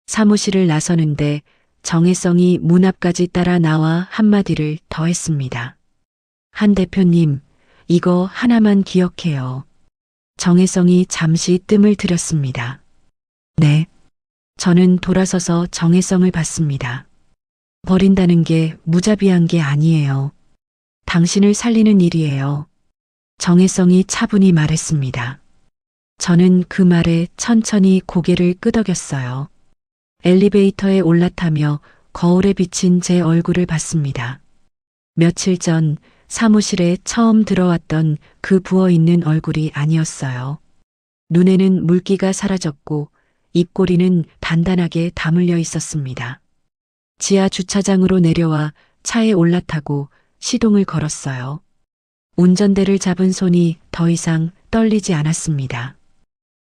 사무실을 나서는데 정혜성이 문 앞까지 따라 나와 한마디를 더 했습니다. 한 대표님, 이거 하나만 기억해요. 정혜성이 잠시 뜸을 들였습니다. 네. 저는 돌아서서 정혜성을 봤습니다. 버린다는 게 무자비한 게 아니에요. 당신을 살리는 일이에요. 정혜성이 차분히 말했습니다. 저는 그 말에 천천히 고개를 끄덕였어요. 엘리베이터에 올라타며 거울에 비친 제 얼굴을 봤습니다. 며칠 전 사무실에 처음 들어왔던 그 부어있는 얼굴이 아니었어요. 눈에는 물기가 사라졌고 입꼬리는 단단하게 다물려 있었습니다. 지하 주차장으로 내려와 차에 올라타고 시동을 걸었어요. 운전대를 잡은 손이 더 이상 떨리지 않았습니다.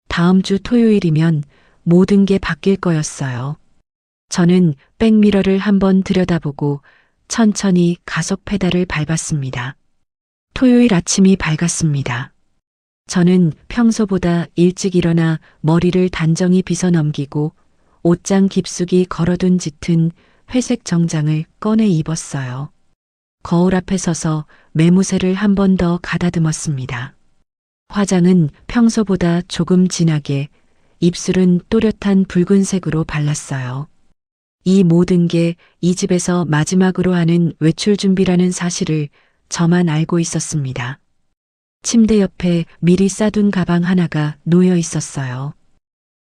다음 주 토요일이면 모든 게 바뀔 거였어요. 저는 백미러를 한번 들여다보고 천천히 가속 페달을 밟았습니다. 토요일 아침이 밝았습니다. 저는 평소보다 일찍 일어나 머리를 단정히 빗어 넘기고 옷장 깊숙이 걸어둔 짙은 회색 정장을 꺼내 입었어요. 거울 앞에 서서 매무새를 한 번 더 가다듬었습니다. 화장은 평소보다 조금 진하게, 입술은 또렷한 붉은색으로 발랐어요. 이 모든 게 이 집에서 마지막으로 하는 외출 준비라는 사실을 저만 알고 있었습니다. 침대 옆에 미리 싸둔 가방 하나가 놓여 있었어요.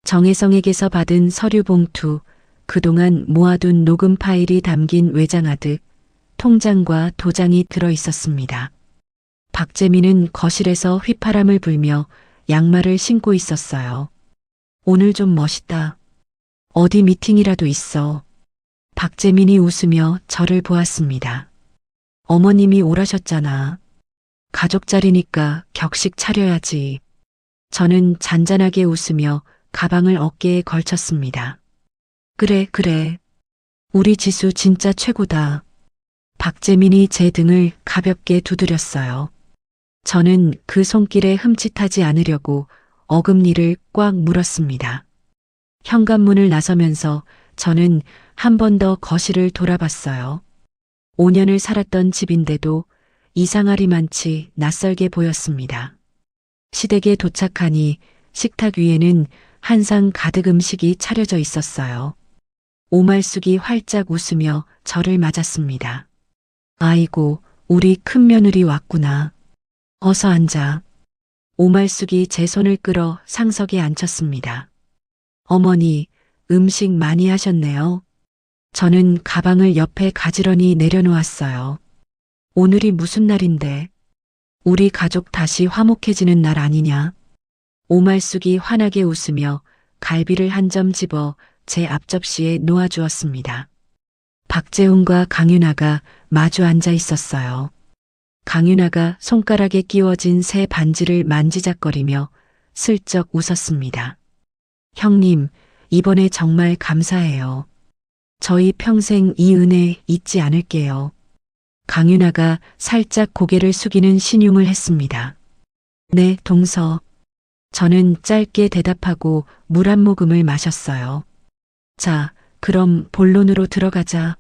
정혜성에게서 받은 서류 봉투, 그동안 모아둔 녹음 파일이 담긴 외장하드, 통장과 도장이 들어 있었습니다. 박재민은 거실에서 휘파람을 불며 양말을 신고 있었어요. 오늘 좀 멋있다. 어디 미팅이라도 있어. 박재민이 웃으며 저를 보았습니다. 어머님이 오라셨잖아. 가족 자리니까 격식 차려야지. 저는 잔잔하게 웃으며 가방을 어깨에 걸쳤습니다. 그래, 그래. 우리 지수 진짜 최고다. 박재민이 제 등을 가볍게 두드렸어요. 저는 그 손길에 흠칫하지 않으려고 어금니를 꽉 물었습니다. 현관문을 나서면서 저는 한 번 더 거실을 돌아봤어요. 5년을 살았던 집인데도 이상하리만치 낯설게 보였습니다. 시댁에 도착하니 식탁 위에는 한 상 가득 음식이 차려져 있었어요. 오말숙이 활짝 웃으며 저를 맞았습니다. 아이고, 우리 큰 며느리 왔구나. 어서 앉아. 오말숙이 제 손을 끌어 상석에 앉혔습니다. 어머니, 음식 많이 하셨네요. 저는 가방을 옆에 가지런히 내려놓았어요. 오늘이 무슨 날인데? 우리 가족 다시 화목해지는 날 아니냐? 오말숙이 환하게 웃으며 갈비를 한 점 집어 제 앞접시에 놓아주었습니다. 박재훈과 강윤아가 마주 앉아 있었어요. 강윤아가 손가락에 끼워진 새 반지를 만지작거리며 슬쩍 웃었습니다. 형님, 이번에 정말 감사해요. 저희 평생 이 은혜 잊지 않을게요. 강윤아가 살짝 고개를 숙이는 신용을 했습니다. 네, 동서. 저는 짧게 대답하고 물 한 모금을 마셨어요. 자, 그럼 본론으로 들어가자.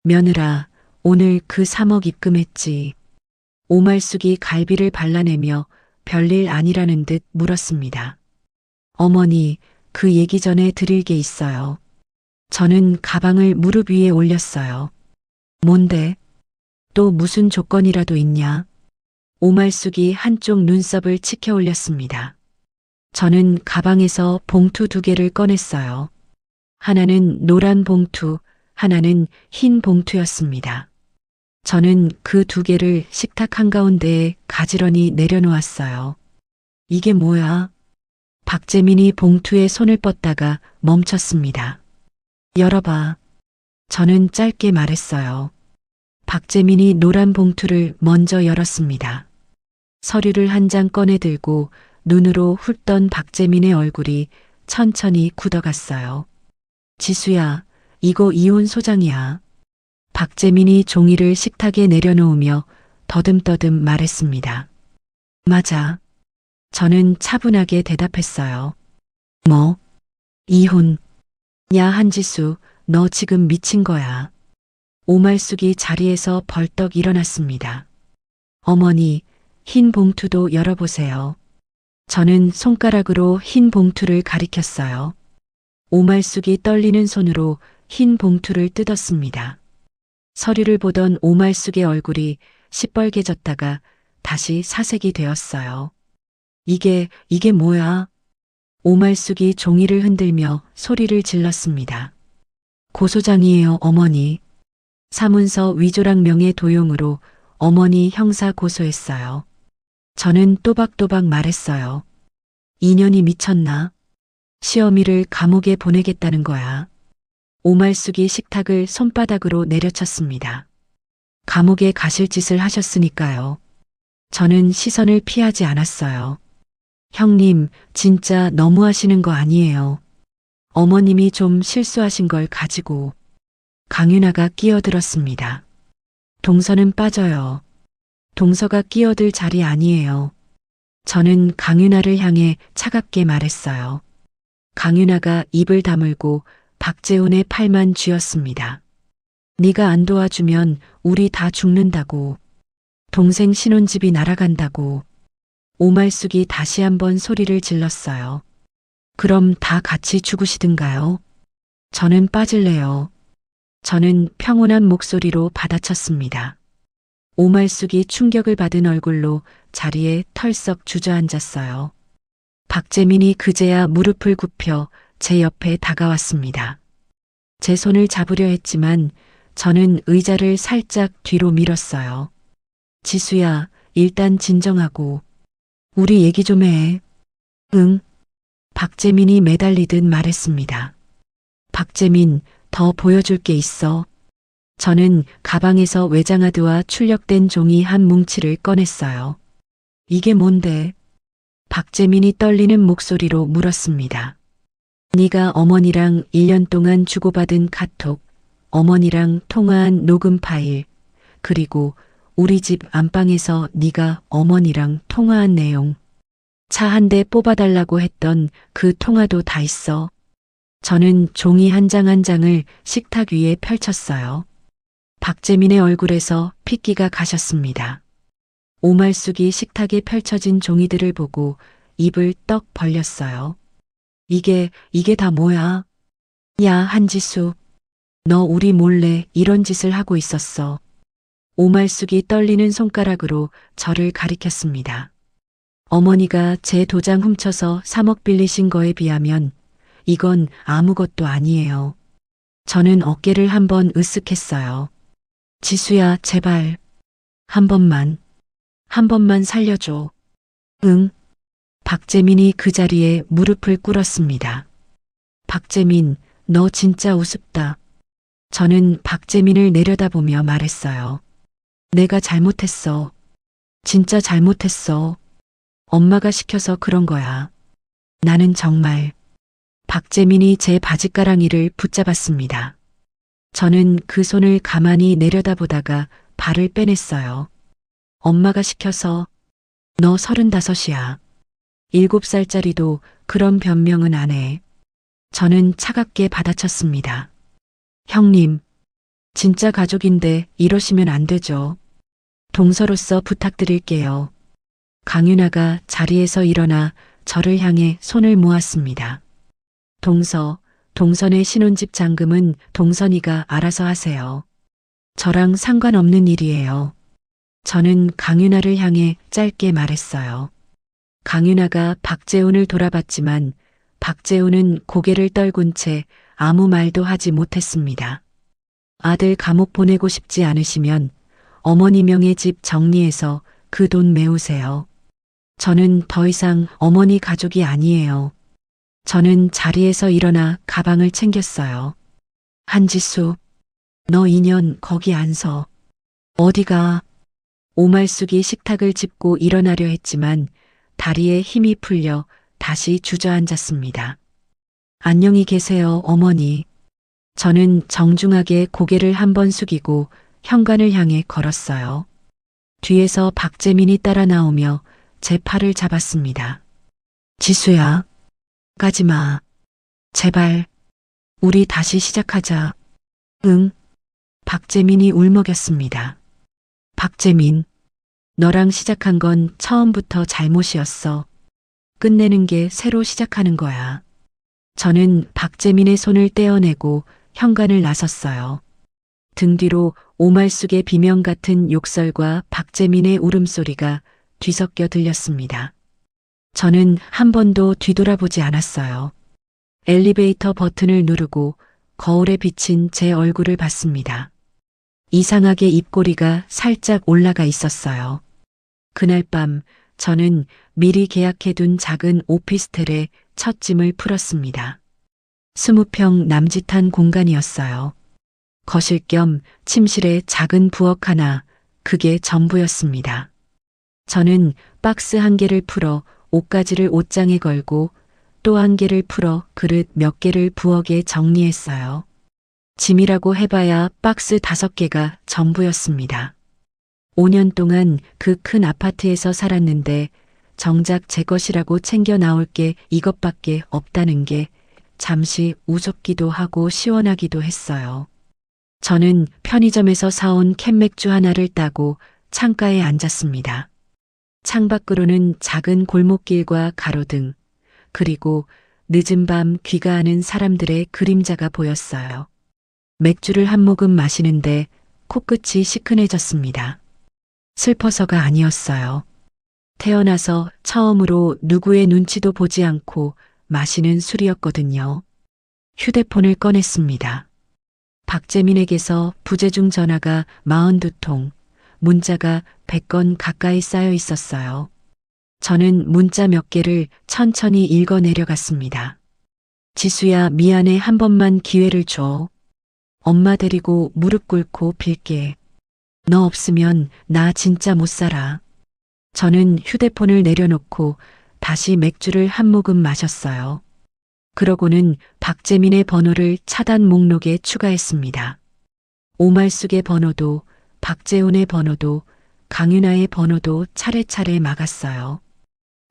며느라, 오늘 그 3억 입금했지. 오말숙이 갈비를 발라내며 별일 아니라는 듯 물었습니다. 어머니, 그 얘기 전에 드릴 게 있어요. 저는 가방을 무릎 위에 올렸어요. 뭔데? 또 무슨 조건이라도 있냐? 오말숙이 한쪽 눈썹을 치켜 올렸습니다. 저는 가방에서 봉투 2개를 꺼냈어요. 하나는 노란 봉투, 하나는 흰 봉투였습니다. 저는 그 2개를 식탁 한가운데에 가지런히 내려놓았어요. 이게 뭐야? 박재민이 봉투에 손을 뻗다가 멈췄습니다. 열어봐. 저는 짧게 말했어요. 박재민이 노란 봉투를 먼저 열었습니다. 서류를 한 장 꺼내 들고 눈으로 훑던 박재민의 얼굴이 천천히 굳어갔어요. 지수야, 이거 이혼 소장이야. 박재민이 종이를 식탁에 내려놓으며 더듬더듬 말했습니다. 맞아. 저는 차분하게 대답했어요. 뭐? 이혼. 야, 한지수, 너 지금 미친 거야. 오말숙이 자리에서 벌떡 일어났습니다. 어머니, 흰 봉투도 열어보세요. 저는 손가락으로 흰 봉투를 가리켰어요. 오말숙이 떨리는 손으로 흰 봉투를 뜯었습니다. 서류를 보던 오말숙의 얼굴이 시뻘개졌다가 다시 사색이 되었어요. 이게 뭐야? 오말숙이 종이를 흔들며 소리를 질렀습니다. 고소장이에요, 어머니. 사문서 위조랑 명예 도용으로 어머니 형사 고소했어요. 저는 또박또박 말했어요. 인연이 미쳤나? 시어미를 감옥에 보내겠다는 거야. 오말숙이 식탁을 손바닥으로 내려쳤습니다. 감옥에 가실 짓을 하셨으니까요. 저는 시선을 피하지 않았어요. 형님, 진짜 너무하시는 거 아니에요. 어머님이 좀 실수하신 걸 가지고. 강윤아가 끼어들었습니다. 동서는 빠져요. 동서가 끼어들 자리 아니에요. 저는 강윤아를 향해 차갑게 말했어요. 강윤아가 입을 다물고 박재훈의 팔만 쥐었습니다. 네가 안 도와주면 우리 다 죽는다고. 동생 신혼집이 날아간다고. 오말숙이 다시 한번 소리를 질렀어요. 그럼 다 같이 죽으시든가요? 저는 빠질래요. 저는 평온한 목소리로 받아쳤습니다. 오말숙이 충격을 받은 얼굴로 자리에 털썩 주저앉았어요. 박재민이 그제야 무릎을 굽혀 제 옆에 다가왔습니다. 제 손을 잡으려 했지만 저는 의자를 살짝 뒤로 밀었어요. 지수야, 일단 진정하고 우리 얘기 좀 해. 응. 박재민이 매달리듯 말했습니다. 박재민, 더 보여줄 게 있어. 저는 가방에서 외장하드와 출력된 종이 한 뭉치를 꺼냈어요. 이게 뭔데? 박재민이 떨리는 목소리로 물었습니다. 네가 어머니랑 1년 동안 주고받은 카톡, 어머니랑 통화한 녹음 파일, 그리고 우리 집 안방에서 네가 어머니랑 통화한 내용, 차 한 대 뽑아달라고 했던 그 통화도 다 있어. 저는 종이 한 장 한 장을 식탁 위에 펼쳤어요. 박재민의 얼굴에서 핏기가 가셨습니다. 오말숙이 식탁에 펼쳐진 종이들을 보고 입을 떡 벌렸어요. 이게 다 뭐야? 야, 한지수. 너 우리 몰래 이런 짓을 하고 있었어. 오말숙이 떨리는 손가락으로 저를 가리켰습니다. 어머니가 제 도장 훔쳐서 3억 빌리신 거에 비하면 이건 아무것도 아니에요. 저는 어깨를 한번 으쓱했어요. 지수야, 제발. 한 번만 살려줘. 응. 박재민이 그 자리에 무릎을 꿇었습니다. 박재민, 너 진짜 우습다. 저는 박재민을 내려다보며 말했어요. 내가 잘못했어. 진짜 잘못했어. 엄마가 시켜서 그런 거야. 나는 정말. 박재민이 제 바짓가랑이를 붙잡았습니다. 저는 그 손을 가만히 내려다보다가 발을 빼냈어요. 엄마가 시켜서. 너 35이야. 7살짜리도 그런 변명은 안 해. 저는 차갑게 받아쳤습니다. 형님, 진짜 가족인데 이러시면 안 되죠. 동서로서 부탁드릴게요. 강윤아가 자리에서 일어나 저를 향해 손을 모았습니다. 동선의 신혼집 잔금은 동선이가 알아서 하세요. 저랑 상관없는 일이에요. 저는 강윤아를 향해 짧게 말했어요. 강윤아가 박재훈을 돌아봤지만 박재훈은 고개를 떨군 채 아무 말도 하지 못했습니다. 아들 감옥 보내고 싶지 않으시면 어머니 명의 집 정리해서 그 돈 메우세요. 저는 더 이상 어머니 가족이 아니에요. 저는 자리에서 일어나 가방을 챙겼어요. 한지수, 너 2년 거기 안 서. 어디가? 오말숙이 식탁을 짚고 일어나려 했지만 다리에 힘이 풀려 다시 주저앉았습니다. 안녕히 계세요, 어머니. 저는 정중하게 고개를 한번 숙이고 현관을 향해 걸었어요. 뒤에서 박재민이 따라 나오며 제 팔을 잡았습니다. 지수야, 가지 마. 제발, 우리 다시 시작하자. 응. 박재민이 울먹였습니다. 박재민, 너랑 시작한 건 처음부터 잘못이었어. 끝내는 게 새로 시작하는 거야. 저는 박재민의 손을 떼어내고 현관을 나섰어요. 등 뒤로 오말숙의 비명 같은 욕설과 박재민의 울음소리가 뒤섞여 들렸습니다. 저는 한 번도 뒤돌아보지 않았어요. 엘리베이터 버튼을 누르고 거울에 비친 제 얼굴을 봤습니다. 이상하게 입꼬리가 살짝 올라가 있었어요. 그날 밤 저는 미리 계약해둔 작은 오피스텔에 첫 짐을 풀었습니다. 20평 남짓한 공간이었어요. 거실 겸 침실에 작은 부엌 하나, 그게 전부였습니다. 저는 박스 한 개를 풀어 옷가지를 옷장에 걸고 또 한 개를 풀어 그릇 몇 개를 부엌에 정리했어요. 짐이라고 해봐야 박스 5개가 전부였습니다. 5년 동안 그 큰 아파트에서 살았는데 정작 제 것이라고 챙겨 나올 게 이것밖에 없다는 게 잠시 우습기도 하고 시원하기도 했어요. 저는 편의점에서 사온 캔맥주 하나를 따고 창가에 앉았습니다. 창밖으로는 작은 골목길과 가로등, 그리고 늦은 밤 귀가하는 사람들의 그림자가 보였어요. 맥주를 한 모금 마시는데 코끝이 시큰해졌습니다. 슬퍼서가 아니었어요. 태어나서 처음으로 누구의 눈치도 보지 않고 마시는 술이었거든요. 휴대폰을 꺼냈습니다. 박재민에게서 부재중 전화가 42통, 문자가 100건 가까이 쌓여 있었어요. 저는 문자 몇 개를 천천히 읽어 내려갔습니다. 지수야, 미안해. 한 번만 기회를 줘. 엄마 데리고 무릎 꿇고 빌게. 너 없으면 나 진짜 못 살아. 저는 휴대폰을 내려놓고 다시 맥주를 한 모금 마셨어요. 그러고는 박재민의 번호를 차단 목록에 추가했습니다. 오말숙의 번호도, 박재훈의 번호도, 강윤아의 번호도 차례차례 막았어요.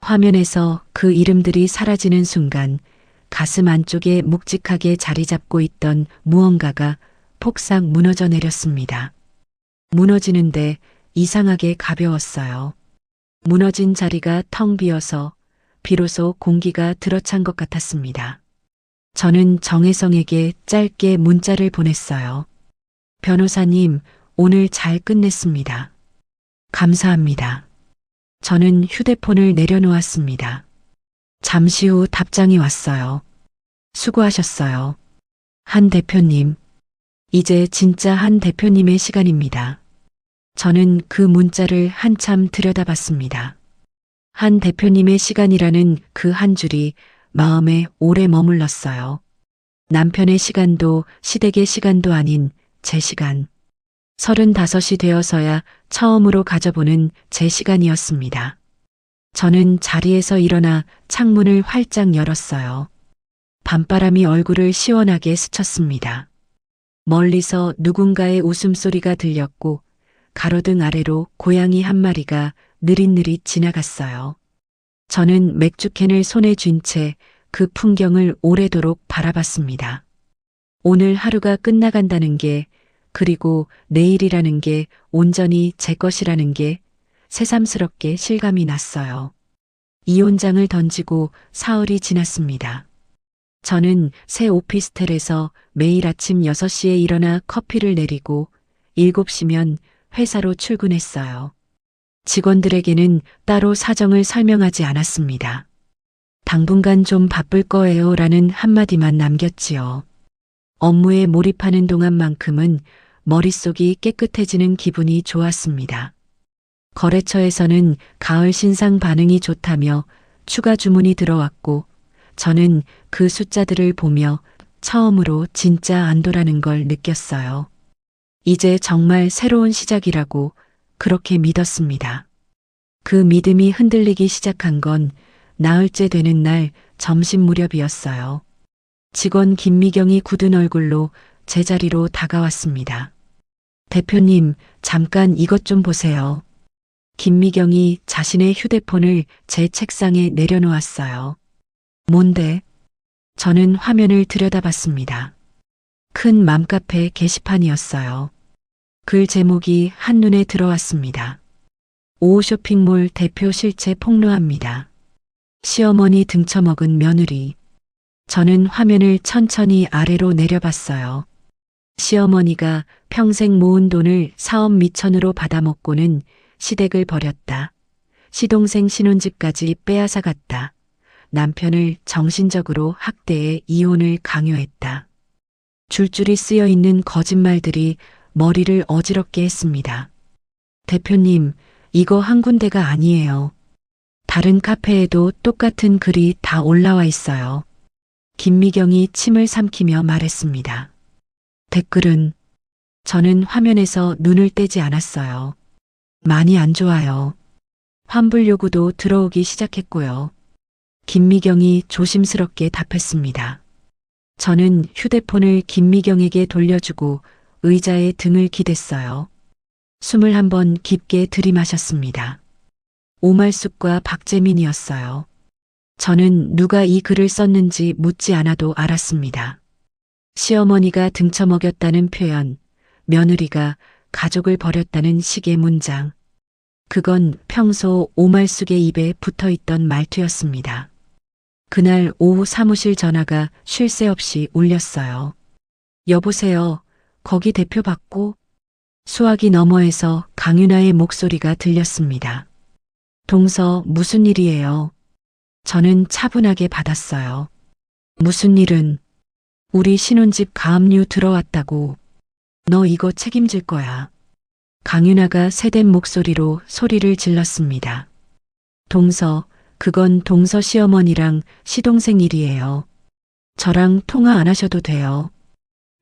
화면에서 그 이름들이 사라지는 순간 가슴 안쪽에 묵직하게 자리 잡고 있던 무언가가 폭삭 무너져 내렸습니다. 무너지는데 이상하게 가벼웠어요. 무너진 자리가 텅 비어서 비로소 공기가 들어찬 것 같았습니다. 저는 정혜성에게 짧게 문자를 보냈어요. 변호사님, 오늘 잘 끝냈습니다. 감사합니다. 저는 휴대폰을 내려놓았습니다. 잠시 후 답장이 왔어요. 수고하셨어요. 한 대표님. 이제 진짜 한 대표님의 시간입니다. 저는 그 문자를 한참 들여다봤습니다. 한 대표님의 시간이라는 그 한 줄이 마음에 오래 머물렀어요. 남편의 시간도 시댁의 시간도 아닌 제 시간. 35이 되어서야 처음으로 가져보는 제 시간이었습니다. 저는 자리에서 일어나 창문을 활짝 열었어요. 밤바람이 얼굴을 시원하게 스쳤습니다. 멀리서 누군가의 웃음소리가 들렸고 가로등 아래로 고양이 한 마리가 느릿느릿 지나갔어요. 저는 맥주캔을 손에 쥔 채 그 풍경을 오래도록 바라봤습니다. 오늘 하루가 끝나간다는 게, 그리고 내일이라는 게 온전히 제 것이라는 게 새삼스럽게 실감이 났어요. 이혼장을 던지고 사흘이 지났습니다. 저는 새 오피스텔에서 매일 아침 6시에 일어나 커피를 내리고 7시면 회사로 출근했어요. 직원들에게는 따로 사정을 설명하지 않았습니다. 당분간 좀 바쁠 거예요 라는 한마디만 남겼지요. 업무에 몰입하는 동안만큼은 머릿속이 깨끗해지는 기분이 좋았습니다. 거래처에서는 가을 신상 반응이 좋다며 추가 주문이 들어왔고 저는 그 숫자들을 보며 처음으로 진짜 안도라는 걸 느꼈어요. 이제 정말 새로운 시작이라고 그렇게 믿었습니다. 그 믿음이 흔들리기 시작한 건 나흘째 되는 날 점심 무렵이었어요. 직원 김미경이 굳은 얼굴로 제 자리로 다가왔습니다. 대표님, 잠깐 이것 좀 보세요. 김미경이 자신의 휴대폰을 제 책상에 내려놓았어요. 뭔데? 저는 화면을 들여다봤습니다. 큰 맘카페 게시판이었어요. 글 제목이 한눈에 들어왔습니다. 5호 쇼핑몰 대표 실체 폭로합니다. 시어머니 등쳐먹은 며느리. 저는 화면을 천천히 아래로 내려봤어요. 시어머니가 평생 모은 돈을 사업 미천으로 받아먹고는 시댁을 버렸다. 시동생 신혼집까지 빼앗아 갔다. 남편을 정신적으로 학대해 이혼을 강요했다. 줄줄이 쓰여 있는 거짓말들이 머리를 어지럽게 했습니다. 대표님, 이거 한 군데가 아니에요. 다른 카페에도 똑같은 글이 다 올라와 있어요. 김미경이 침을 삼키며 말했습니다. 댓글은 저는 화면에서 눈을 떼지 않았어요. 많이 안 좋아요. 환불 요구도 들어오기 시작했고요. 김미경이 조심스럽게 답했습니다. 저는 휴대폰을 김미경에게 돌려주고 의자에 등을 기댔어요. 숨을 한번 깊게 들이마셨습니다. 오말숙과 박재민이었어요. 저는 누가 이 글을 썼는지 묻지 않아도 알았습니다. 시어머니가 등쳐먹였다는 표현, 며느리가 가족을 버렸다는 식의 문장. 그건 평소 오말숙의 입에 붙어있던 말투였습니다. 그날 오후 사무실 전화가 쉴 새 없이 울렸어요. 여보세요. 거기 대표 받고? 수화기 너머에서 강윤아의 목소리가 들렸습니다. 동서, 무슨 일이에요? 저는 차분하게 받았어요. 무슨 일은? 우리 신혼집 가압류 들어왔다고. 너 이거 책임질 거야. 강윤아가 새된 목소리로 소리를 질렀습니다. 동서, 그건 동서 시어머니랑 시동생 일이에요. 저랑 통화 안 하셔도 돼요.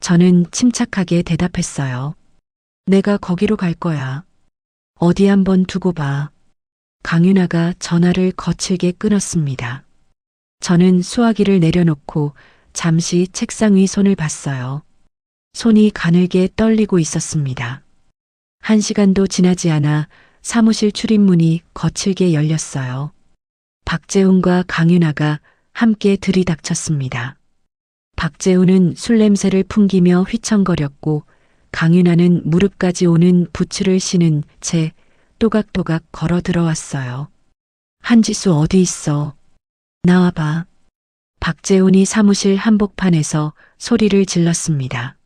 저는 침착하게 대답했어요. 내가 거기로 갈 거야. 어디 한번 두고 봐. 강윤아가 전화를 거칠게 끊었습니다. 저는 수화기를 내려놓고 잠시 책상 위 손을 봤어요. 손이 가늘게 떨리고 있었습니다. 1시간도 지나지 않아 사무실 출입문이 거칠게 열렸어요. 박재훈과 강윤아가 함께 들이닥쳤습니다. 박재훈은 술 냄새를 풍기며 휘청거렸고 강윤아는 무릎까지 오는 부츠를 신은 채 또각또각 걸어 들어왔어요. 한지수 어디 있어? 나와봐. 박재훈이 사무실 한복판에서 소리를 질렀습니다.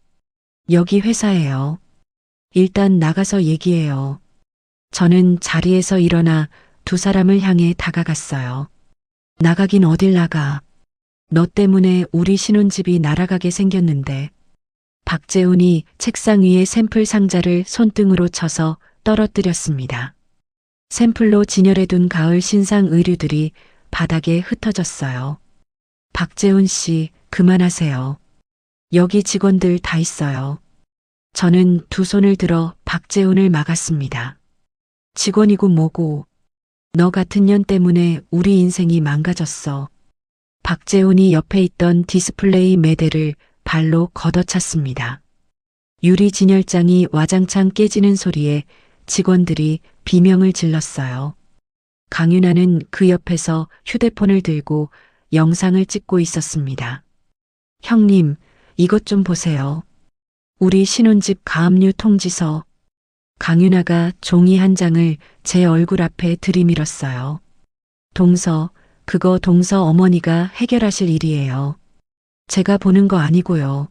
여기 회사예요. 일단 나가서 얘기해요. 저는 자리에서 일어나 두 사람을 향해 다가갔어요. 나가긴 어딜 나가. 너 때문에 우리 신혼집이 날아가게 생겼는데. 박재훈이 책상 위에 샘플 상자를 손등으로 쳐서 떨어뜨렸습니다. 샘플로 진열해둔 가을 신상 의류들이 바닥에 흩어졌어요. 박재훈 씨, 그만하세요. 여기 직원들 다 있어요. 저는 두 손을 들어 박재훈을 막았습니다. 직원이고 뭐고. 너 같은 년 때문에 우리 인생이 망가졌어. 박재훈이 옆에 있던 디스플레이 매대를 발로 걷어찼습니다. 유리 진열장이 와장창 깨지는 소리에 직원들이 비명을 질렀어요. 강윤아는 그 옆에서 휴대폰을 들고 영상을 찍고 있었습니다. 형님, 이것 좀 보세요. 우리 신혼집 가압류 통지서. 강윤아가 종이 한 장을 제 얼굴 앞에 들이밀었어요. 동서, 그거 동서 어머니가 해결하실 일이에요. 제가 보는 거 아니고요.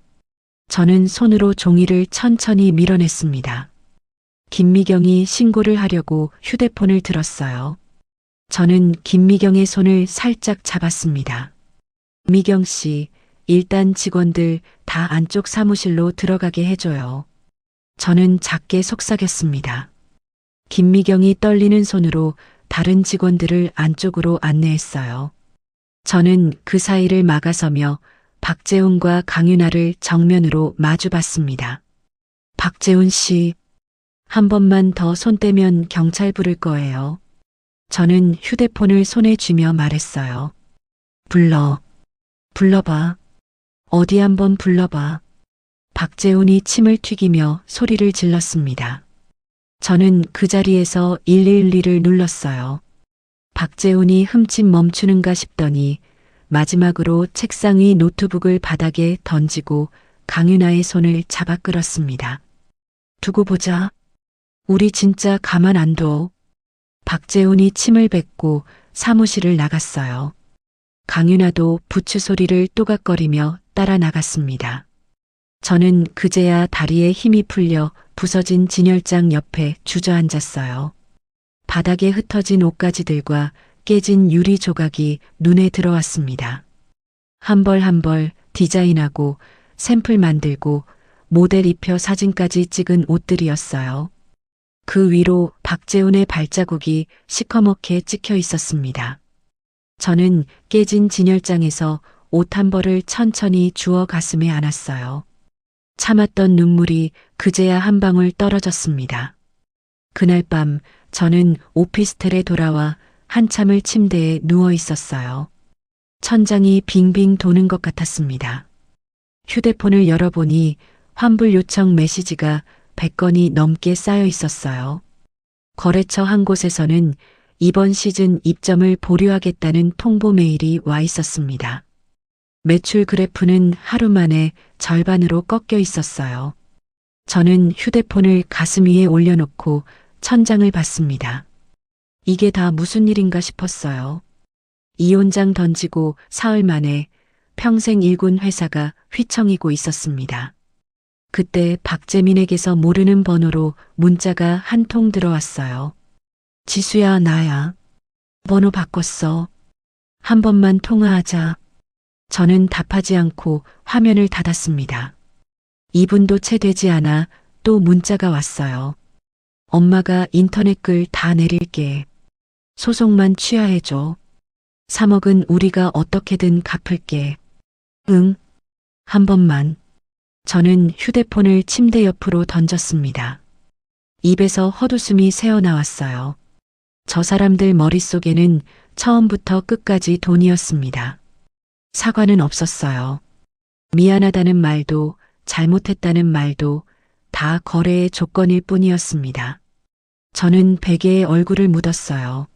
저는 손으로 종이를 천천히 밀어냈습니다. 김미경이 신고를 하려고 휴대폰을 들었어요. 저는 김미경의 손을 살짝 잡았습니다. 미경 씨, 일단 직원들 다 안쪽 사무실로 들어가게 해줘요. 저는 작게 속삭였습니다. 김미경이 떨리는 손으로 다른 직원들을 안쪽으로 안내했어요. 저는 그 사이를 막아서며 박재훈과 강윤아를 정면으로 마주봤습니다. 박재훈 씨, 한 번만 더 손 떼면 경찰 부를 거예요. 저는 휴대폰을 손에 쥐며 말했어요. 불러봐. 어디 한번 불러봐. 박재훈이 침을 튀기며 소리를 질렀습니다. 저는 그 자리에서 112를 눌렀어요. 박재훈이 흠칫 멈추는가 싶더니 마지막으로 책상 위 노트북을 바닥에 던지고 강윤아의 손을 잡아 끌었습니다. 두고 보자. 우리 진짜 가만 안 둬. 박재훈이 침을 뱉고 사무실을 나갔어요. 강윤아도 부츠 소리를 또각거리며 따라 나갔습니다. 저는 그제야 다리에 힘이 풀려 부서진 진열장 옆에 주저앉았어요. 바닥에 흩어진 옷가지들과 깨진 유리 조각이 눈에 들어왔습니다. 한 벌 한 벌 디자인하고 샘플 만들고 모델 입혀 사진까지 찍은 옷들이었어요. 그 위로 박재훈의 발자국이 시커멓게 찍혀 있었습니다. 저는 깨진 진열장에서 옷 한 벌을 천천히 주워 가슴에 안았어요. 참았던 눈물이 그제야 한 방울 떨어졌습니다. 그날 밤 저는 오피스텔에 돌아와 한참을 침대에 누워 있었어요. 천장이 빙빙 도는 것 같았습니다. 휴대폰을 열어보니 환불 요청 메시지가 100건이 넘게 쌓여 있었어요. 거래처 한 곳에서는 이번 시즌 입점을 보류하겠다는 통보 메일이 와 있었습니다. 매출 그래프는 하루 만에 절반으로 꺾여 있었어요. 저는 휴대폰을 가슴 위에 올려놓고 천장을 봤습니다. 이게 다 무슨 일인가 싶었어요. 이혼장 던지고 사흘 만에 평생 일군 회사가 휘청이고 있었습니다. 그때 박재민에게서 모르는 번호로 문자가 한 통 들어왔어요. 지수야, 나야. 번호 바꿨어. 한 번만 통화하자. 저는 답하지 않고 화면을 닫았습니다. 2분도 채 되지 않아 또 문자가 왔어요. 엄마가 인터넷 글 다 내릴게. 소송만 취하해줘. 3억은 우리가 어떻게든 갚을게. 응. 한 번만. 저는 휴대폰을 침대 옆으로 던졌습니다. 입에서 헛웃음이 새어나왔어요. 저 사람들 머릿속에는 처음부터 끝까지 돈이었습니다. 사과는 없었어요. 미안하다는 말도 잘못했다는 말도 다 거래의 조건일 뿐이었습니다. 저는 베개에 얼굴을 묻었어요.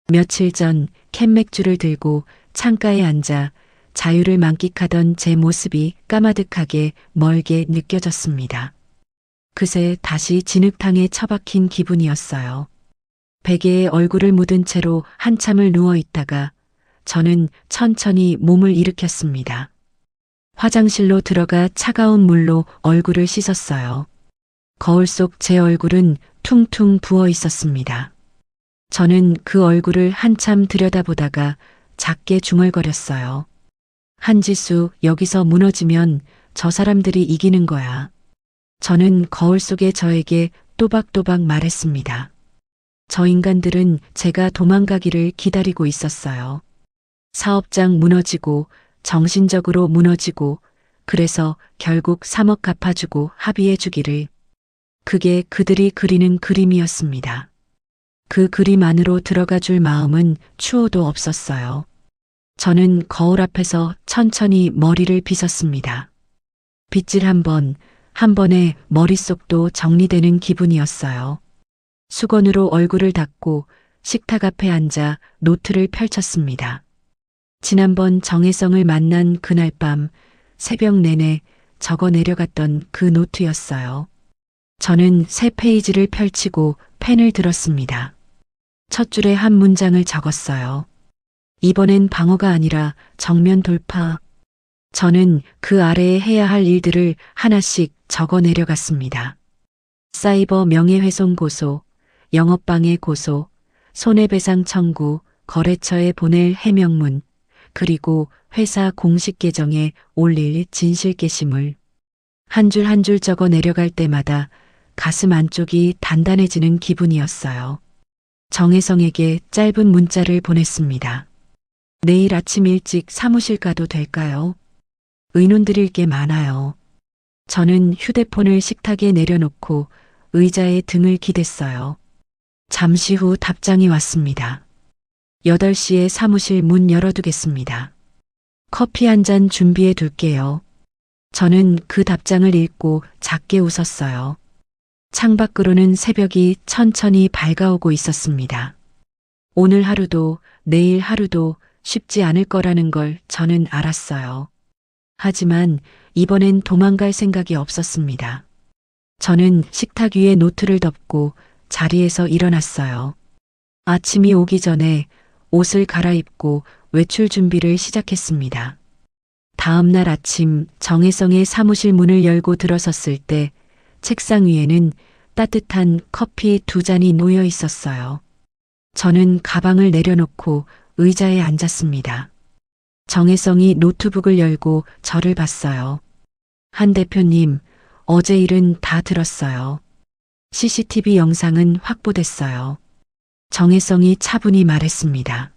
며칠 전 캔맥주를 들고 창가에 앉아 자유를 만끽하던 제 모습이 까마득하게 멀게 느껴졌습니다. 그새 다시 진흙탕에 처박힌 기분이었어요. 베개에 얼굴을 묻은 채로 한참을 누워 있다가 저는 천천히 몸을 일으켰습니다. 화장실로 들어가 차가운 물로 얼굴을 씻었어요. 거울 속 제 얼굴은 퉁퉁 부어 있었습니다. 저는 그 얼굴을 한참 들여다보다가 작게 중얼거렸어요. 한지수, 여기서 무너지면 저 사람들이 이기는 거야. 저는 거울 속의 저에게 또박또박 말했습니다. 저 인간들은 제가 도망가기를 기다리고 있었어요. 사업장 무너지고 정신적으로 무너지고 그래서 결국 3억 갚아주고 합의해주기를. 그게 그들이 그리는 그림이었습니다. 그 그림 안으로 들어가 줄 마음은 추호도 없었어요. 저는 거울 앞에서 천천히 머리를 빗었습니다. 빗질 한 번에 머릿속도 정리되는 기분이었어요. 수건으로 얼굴을 닦고 식탁 앞에 앉아 노트를 펼쳤습니다. 지난번 정혜성을 만난 그날 밤 새벽 내내 적어 내려갔던 그 노트였어요. 저는 새 페이지를 펼치고 펜을 들었습니다. 첫 줄에 한 문장을 적었어요. 이번엔 방어가 아니라 정면 돌파. 저는 그 아래에 해야 할 일들을 하나씩 적어 내려갔습니다. 사이버 명예훼손 고소, 영업방해 고소, 손해배상 청구, 거래처에 보낼 해명문, 그리고 회사 공식 계정에 올릴 진실 게시물. 한 줄 한 줄 적어 내려갈 때마다 가슴 안쪽이 단단해지는 기분이었어요. 정혜성에게 짧은 문자를 보냈습니다. 내일 아침 일찍 사무실 가도 될까요? 의논 드릴 게 많아요. 저는 휴대폰을 식탁에 내려놓고 의자에 등을 기댔어요. 잠시 후 답장이 왔습니다. 8시에 사무실 문 열어두겠습니다. 커피 한 잔 준비해 둘게요. 저는 그 답장을 읽고 작게 웃었어요. 창밖으로는 새벽이 천천히 밝아오고 있었습니다. 오늘 하루도 내일 하루도 쉽지 않을 거라는 걸 저는 알았어요. 하지만 이번엔 도망갈 생각이 없었습니다. 저는 식탁 위에 노트를 덮고 자리에서 일어났어요. 아침이 오기 전에 옷을 갈아입고 외출 준비를 시작했습니다. 다음 날 아침 정혜성의 사무실 문을 열고 들어섰을 때 책상 위에는 따뜻한 커피 2잔이 놓여 있었어요. 저는 가방을 내려놓고 의자에 앉았습니다. 정혜성이 노트북을 열고 저를 봤어요. 한 대표님, 어제 일은 다 들었어요. CCTV 영상은 확보됐어요. 정혜성이 차분히 말했습니다.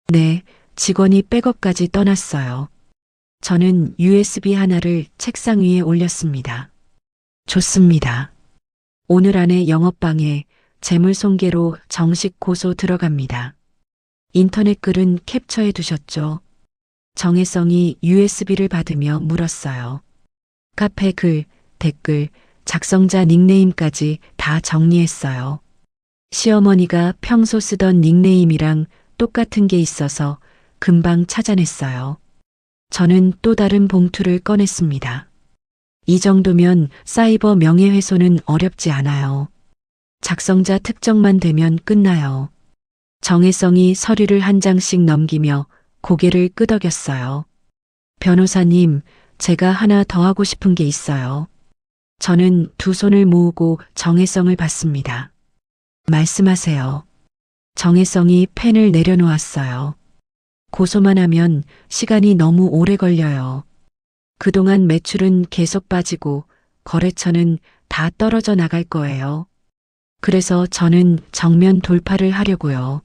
네, 직원이 백업까지 떠났어요. 저는 USB 하나를 책상 위에 올렸습니다. 좋습니다. 오늘 안에 영업방해, 재물손괴로 정식 고소 들어갑니다. 인터넷 글은 캡처해 두셨죠? 정혜성이 USB를 받으며 물었어요. 카페 글, 댓글, 작성자 닉네임까지 다 정리했어요. 시어머니가 평소 쓰던 닉네임이랑 똑같은 게 있어서 금방 찾아냈어요. 저는 또 다른 봉투를 꺼냈습니다. 이 정도면 사이버 명예훼손은 어렵지 않아요. 작성자 특정만 되면 끝나요. 정혜성이 서류를 한 장씩 넘기며 고개를 끄덕였어요. 변호사님, 제가 하나 더 하고 싶은 게 있어요. 저는 두 손을 모으고 정혜성을 봤습니다. 말씀하세요. 정혜성이 펜을 내려놓았어요. 고소만 하면 시간이 너무 오래 걸려요. 그동안 매출은 계속 빠지고 거래처는 다 떨어져 나갈 거예요. 그래서 저는 정면 돌파를 하려고요.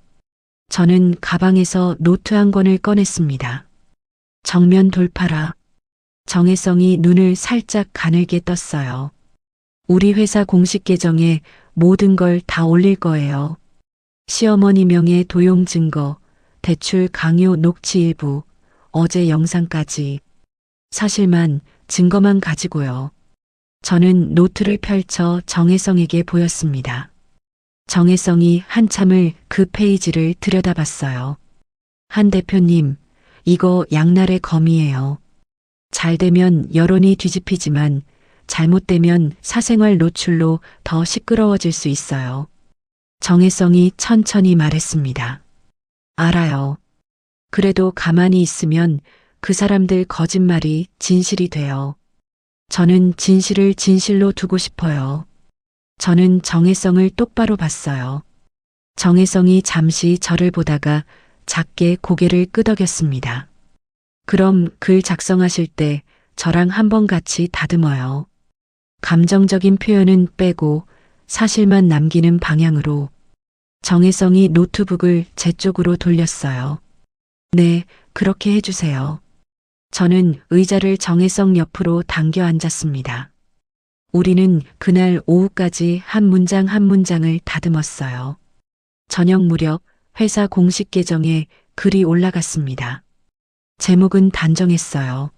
저는 가방에서 노트 한 권을 꺼냈습니다. 정면 돌파라. 정혜성이 눈을 살짝 가늘게 떴어요. 우리 회사 공식 계정에 모든 걸 다 올릴 거예요. 시어머니 명의 도용 증거, 대출 강요 녹취 일부, 어제 영상까지. 사실만, 증거만 가지고요. 저는 노트를 펼쳐 정혜성에게 보였습니다. 정혜성이 한참을 그 페이지를 들여다봤어요. 한 대표님, 이거 양날의 검이에요. 잘 되면 여론이 뒤집히지만 잘못되면 사생활 노출로 더 시끄러워질 수 있어요. 정혜성이 천천히 말했습니다. 알아요. 그래도 가만히 있으면 그 사람들 거짓말이 진실이 돼요. 저는 진실을 진실로 두고 싶어요. 저는 정혜성을 똑바로 봤어요. 정혜성이 잠시 저를 보다가 작게 고개를 끄덕였습니다. 그럼 글 작성하실 때 저랑 한번 같이 다듬어요. 감정적인 표현은 빼고 사실만 남기는 방향으로. 정혜성이 노트북을 제 쪽으로 돌렸어요. 네, 그렇게 해주세요. 저는 의자를 정혜성 옆으로 당겨 앉았습니다. 우리는 그날 오후까지 한 문장 한 문장을 다듬었어요. 저녁 무렵 회사 공식 계정에 글이 올라갔습니다. 제목은 단정했어요.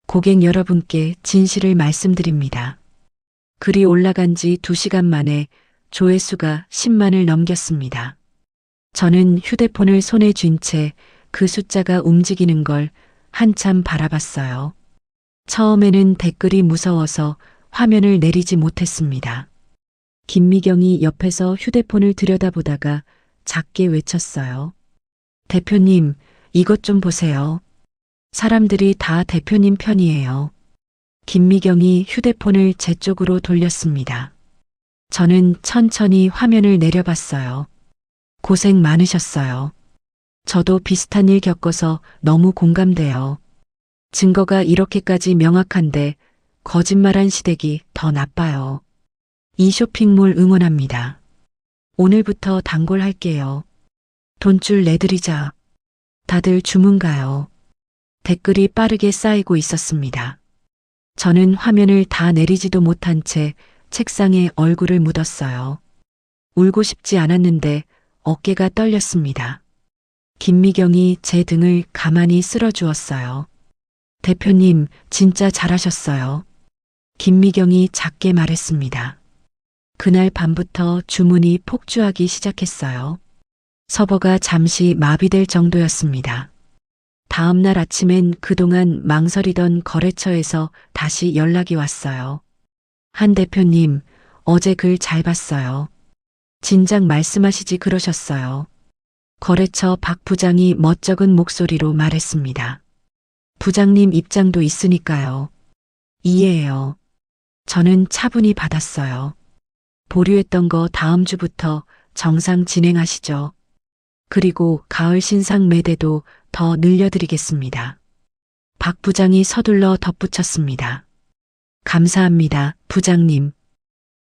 고객 여러분께 진실을 말씀드립니다. 글이 올라간 지 2시간 만에 조회수가 10만을 넘겼습니다. 저는 휴대폰을 손에 쥔 채 그 숫자가 움직이는 걸 한참 바라봤어요. 처음에는 댓글이 무서워서 화면을 내리지 못했습니다. 김미경이 옆에서 휴대폰을 들여다보다가 작게 외쳤어요. 대표님, 이것 좀 보세요. 사람들이 다 대표님 편이에요. 김미경이 휴대폰을 제 쪽으로 돌렸습니다. 저는 천천히 화면을 내려봤어요. 고생 많으셨어요. 저도 비슷한 일 겪어서 너무 공감돼요. 증거가 이렇게까지 명확한데 거짓말한 시댁이 더 나빠요. 이 쇼핑몰 응원합니다. 오늘부터 단골할게요. 돈줄 내드리자. 다들 주문 가요. 댓글이 빠르게 쌓이고 있었습니다. 저는 화면을 다 내리지도 못한 채 책상에 얼굴을 묻었어요. 울고 싶지 않았는데 어깨가 떨렸습니다. 김미경이 제 등을 가만히 쓸어주었어요. 대표님, 진짜 잘하셨어요. 김미경이 작게 말했습니다. 그날 밤부터 주문이 폭주하기 시작했어요. 서버가 잠시 마비될 정도였습니다. 다음 날 아침엔 그동안 망설이던 거래처에서 다시 연락이 왔어요. 한 대표님, 어제 글 잘 봤어요. 진작 말씀하시지 그러셨어요. 거래처 박 부장이 멋쩍은 목소리로 말했습니다. 부장님 입장도 있으니까요. 이해해요. 저는 차분히 받았어요. 보류했던 거 다음 주부터 정상 진행하시죠. 그리고 가을 신상 매대도 더 늘려드리겠습니다. 박 부장이 서둘러 덧붙였습니다. 감사합니다, 부장님.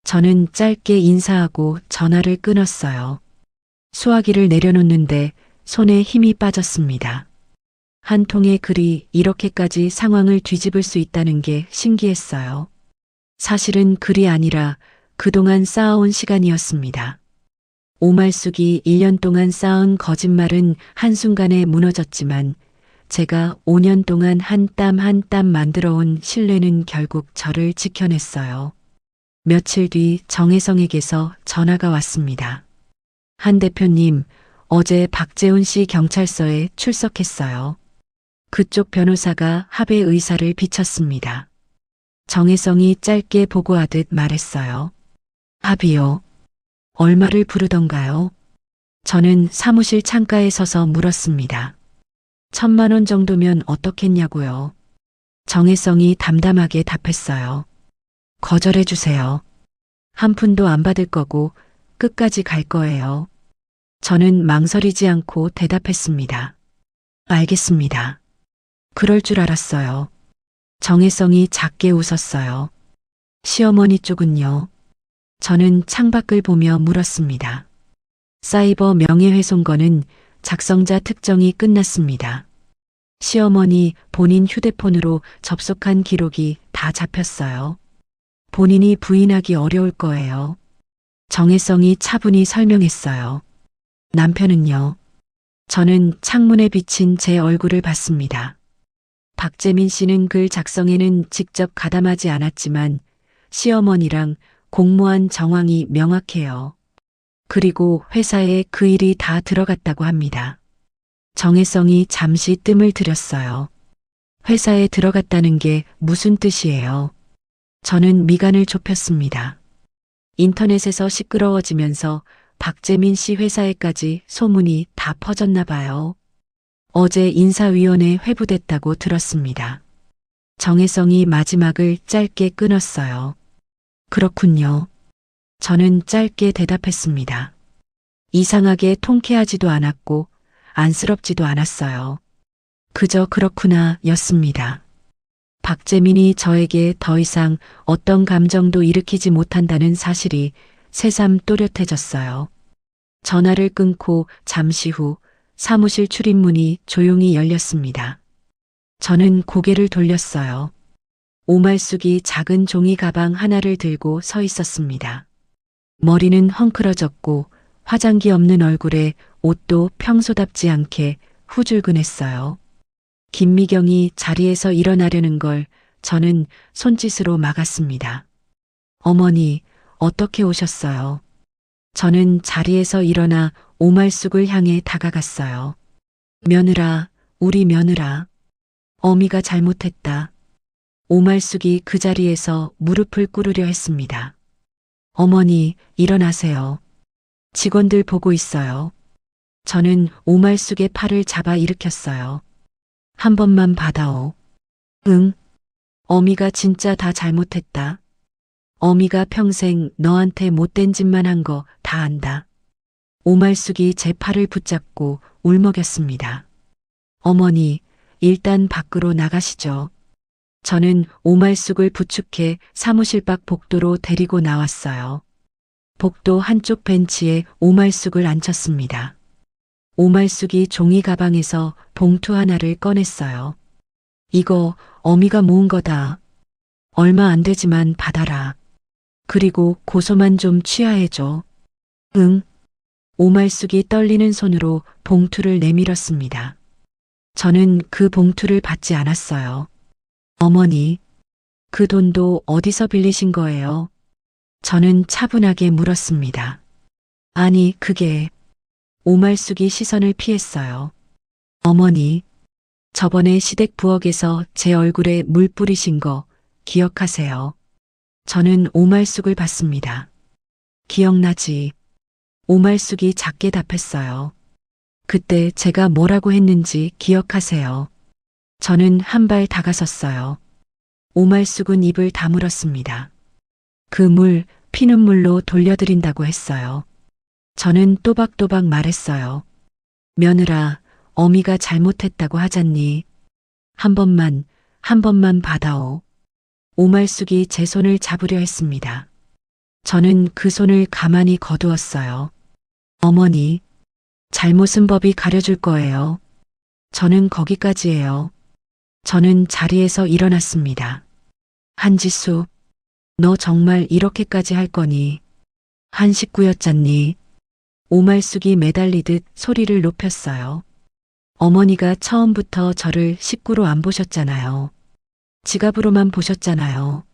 저는 짧게 인사하고 전화를 끊었어요. 수화기를 내려놓는데 손에 힘이 빠졌습니다. 한 통의 글이 이렇게까지 상황을 뒤집을 수 있다는 게 신기했어요. 사실은 글이 아니라 그동안 쌓아온 시간이었습니다. 오말숙이 1년 동안 쌓은 거짓말은 한순간에 무너졌지만 제가 5년 동안 한 땀 한 땀 만들어온 신뢰는 결국 저를 지켜냈어요. 며칠 뒤 정혜성에게서 전화가 왔습니다. 한 대표님, 어제 박재훈 씨 경찰서에 출석했어요. 그쪽 변호사가 합의 의사를 비쳤습니다. 정혜성이 짧게 보고하듯 말했어요. 합의요? 얼마를 부르던가요? 저는 사무실 창가에 서서 물었습니다. 1,000만 원 정도면 어떻겠냐고요. 정혜성이 담담하게 답했어요. 거절해 주세요. 한 푼도 안 받을 거고 끝까지 갈 거예요. 저는 망설이지 않고 대답했습니다. 알겠습니다. 그럴 줄 알았어요. 정혜성이 작게 웃었어요. 시어머니 쪽은요? 저는 창밖을 보며 물었습니다. 사이버 명예훼손건은 작성자 특정이 끝났습니다. 시어머니 본인 휴대폰으로 접속한 기록이 다 잡혔어요. 본인이 부인하기 어려울 거예요. 정혜성이 차분히 설명했어요. 남편은요? 저는 창문에 비친 제 얼굴을 봤습니다. 박재민 씨는 글 작성에는 직접 가담하지 않았지만 시어머니랑 공모한 정황이 명확해요. 그리고 회사에 그 일이 다 들어갔다고 합니다. 정혜성이 잠시 뜸을 들였어요. 회사에 들어갔다는 게 무슨 뜻이에요? 저는 미간을 좁혔습니다. 인터넷에서 시끄러워지면서 박재민 씨 회사에까지 소문이 다 퍼졌나 봐요. 어제 인사위원회 회부됐다고 들었습니다. 정혜성이 마지막을 짧게 끊었어요. 그렇군요. 저는 짧게 대답했습니다. 이상하게 통쾌하지도 않았고 안쓰럽지도 않았어요. 그저 그렇구나 였습니다. 박재민이 저에게 더 이상 어떤 감정도 일으키지 못한다는 사실이 새삼 또렷해졌어요. 전화를 끊고 잠시 후 사무실 출입문이 조용히 열렸습니다. 저는 고개를 돌렸어요. 오말숙이 작은 종이 가방 하나를 들고 서 있었습니다. 머리는 헝클어졌고 화장기 없는 얼굴에 옷도 평소답지 않게 후줄근했어요. 김미경이 자리에서 일어나려는 걸 저는 손짓으로 막았습니다. 어머니, 어떻게 오셨어요? 저는 자리에서 일어나 오말숙을 향해 다가갔어요. 며느라, 우리 며느라. 어미가 잘못했다. 오말숙이 그 자리에서 무릎을 꿇으려 했습니다. 어머니, 일어나세요. 직원들 보고 있어요. 저는 오말숙의 팔을 잡아 일으켰어요. 한 번만 받아오. 응. 어미가 진짜 다 잘못했다. 어미가 평생 너한테 못된 짓만 한 거 다 안다. 오말숙이 제 팔을 붙잡고 울먹였습니다. 어머니, 일단 밖으로 나가시죠. 저는 오말숙을 부축해 사무실 밖 복도로 데리고 나왔어요. 복도 한쪽 벤치에 오말숙을 앉혔습니다. 오말숙이 종이 가방에서 봉투 하나를 꺼냈어요. 이거 어미가 모은 거다. 얼마 안 되지만 받아라. 그리고 고소만 좀 취하해줘. 응. 오말숙이 떨리는 손으로 봉투를 내밀었습니다. 저는 그 봉투를 받지 않았어요. 어머니, 그 돈도 어디서 빌리신 거예요? 저는 차분하게 물었습니다. 아니, 그게... 오말숙이 시선을 피했어요. 어머니, 저번에 시댁 부엌에서 제 얼굴에 물 뿌리신 거 기억하세요? 저는 오말숙을 봤습니다. 기억나지? 오말숙이 작게 답했어요. 그때 제가 뭐라고 했는지 기억하세요? 저는 한 발 다가섰어요. 오말숙은 입을 다물었습니다. 그 물, 피눈물로 돌려드린다고 했어요. 저는 또박또박 말했어요. 며느라, 어미가 잘못했다고 하잖니. 한 번만 받아오. 오말숙이 제 손을 잡으려 했습니다. 저는 그 손을 가만히 거두었어요. 어머니, 잘못은 법이 가려줄 거예요. 저는 거기까지예요. 저는 자리에서 일어났습니다. 한지수, 너 정말 이렇게까지 할 거니? 한 식구였잖니. 오말숙이 매달리듯 소리를 높였어요. 어머니가 처음부터 저를 식구로 안 보셨잖아요. 지갑으로만 보셨잖아요.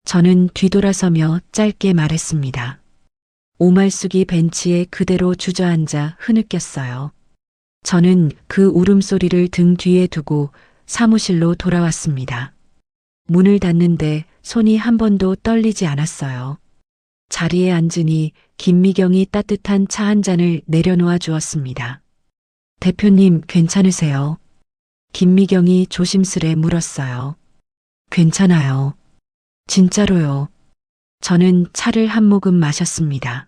저는 뒤돌아서며 짧게 말했습니다. 오말숙이 벤치에 그대로 주저앉아 흐느꼈어요. 저는 그 울음소리를 등 뒤에 두고 사무실로 돌아왔습니다. 문을 닫는데 손이 한 번도 떨리지 않았어요. 자리에 앉으니 김미경이 따뜻한 차 한 잔을 내려놓아 주었습니다. 대표님 괜찮으세요? 김미경이 조심스레 물었어요. 괜찮아요. 진짜로요. 저는 차를 한 모금 마셨습니다.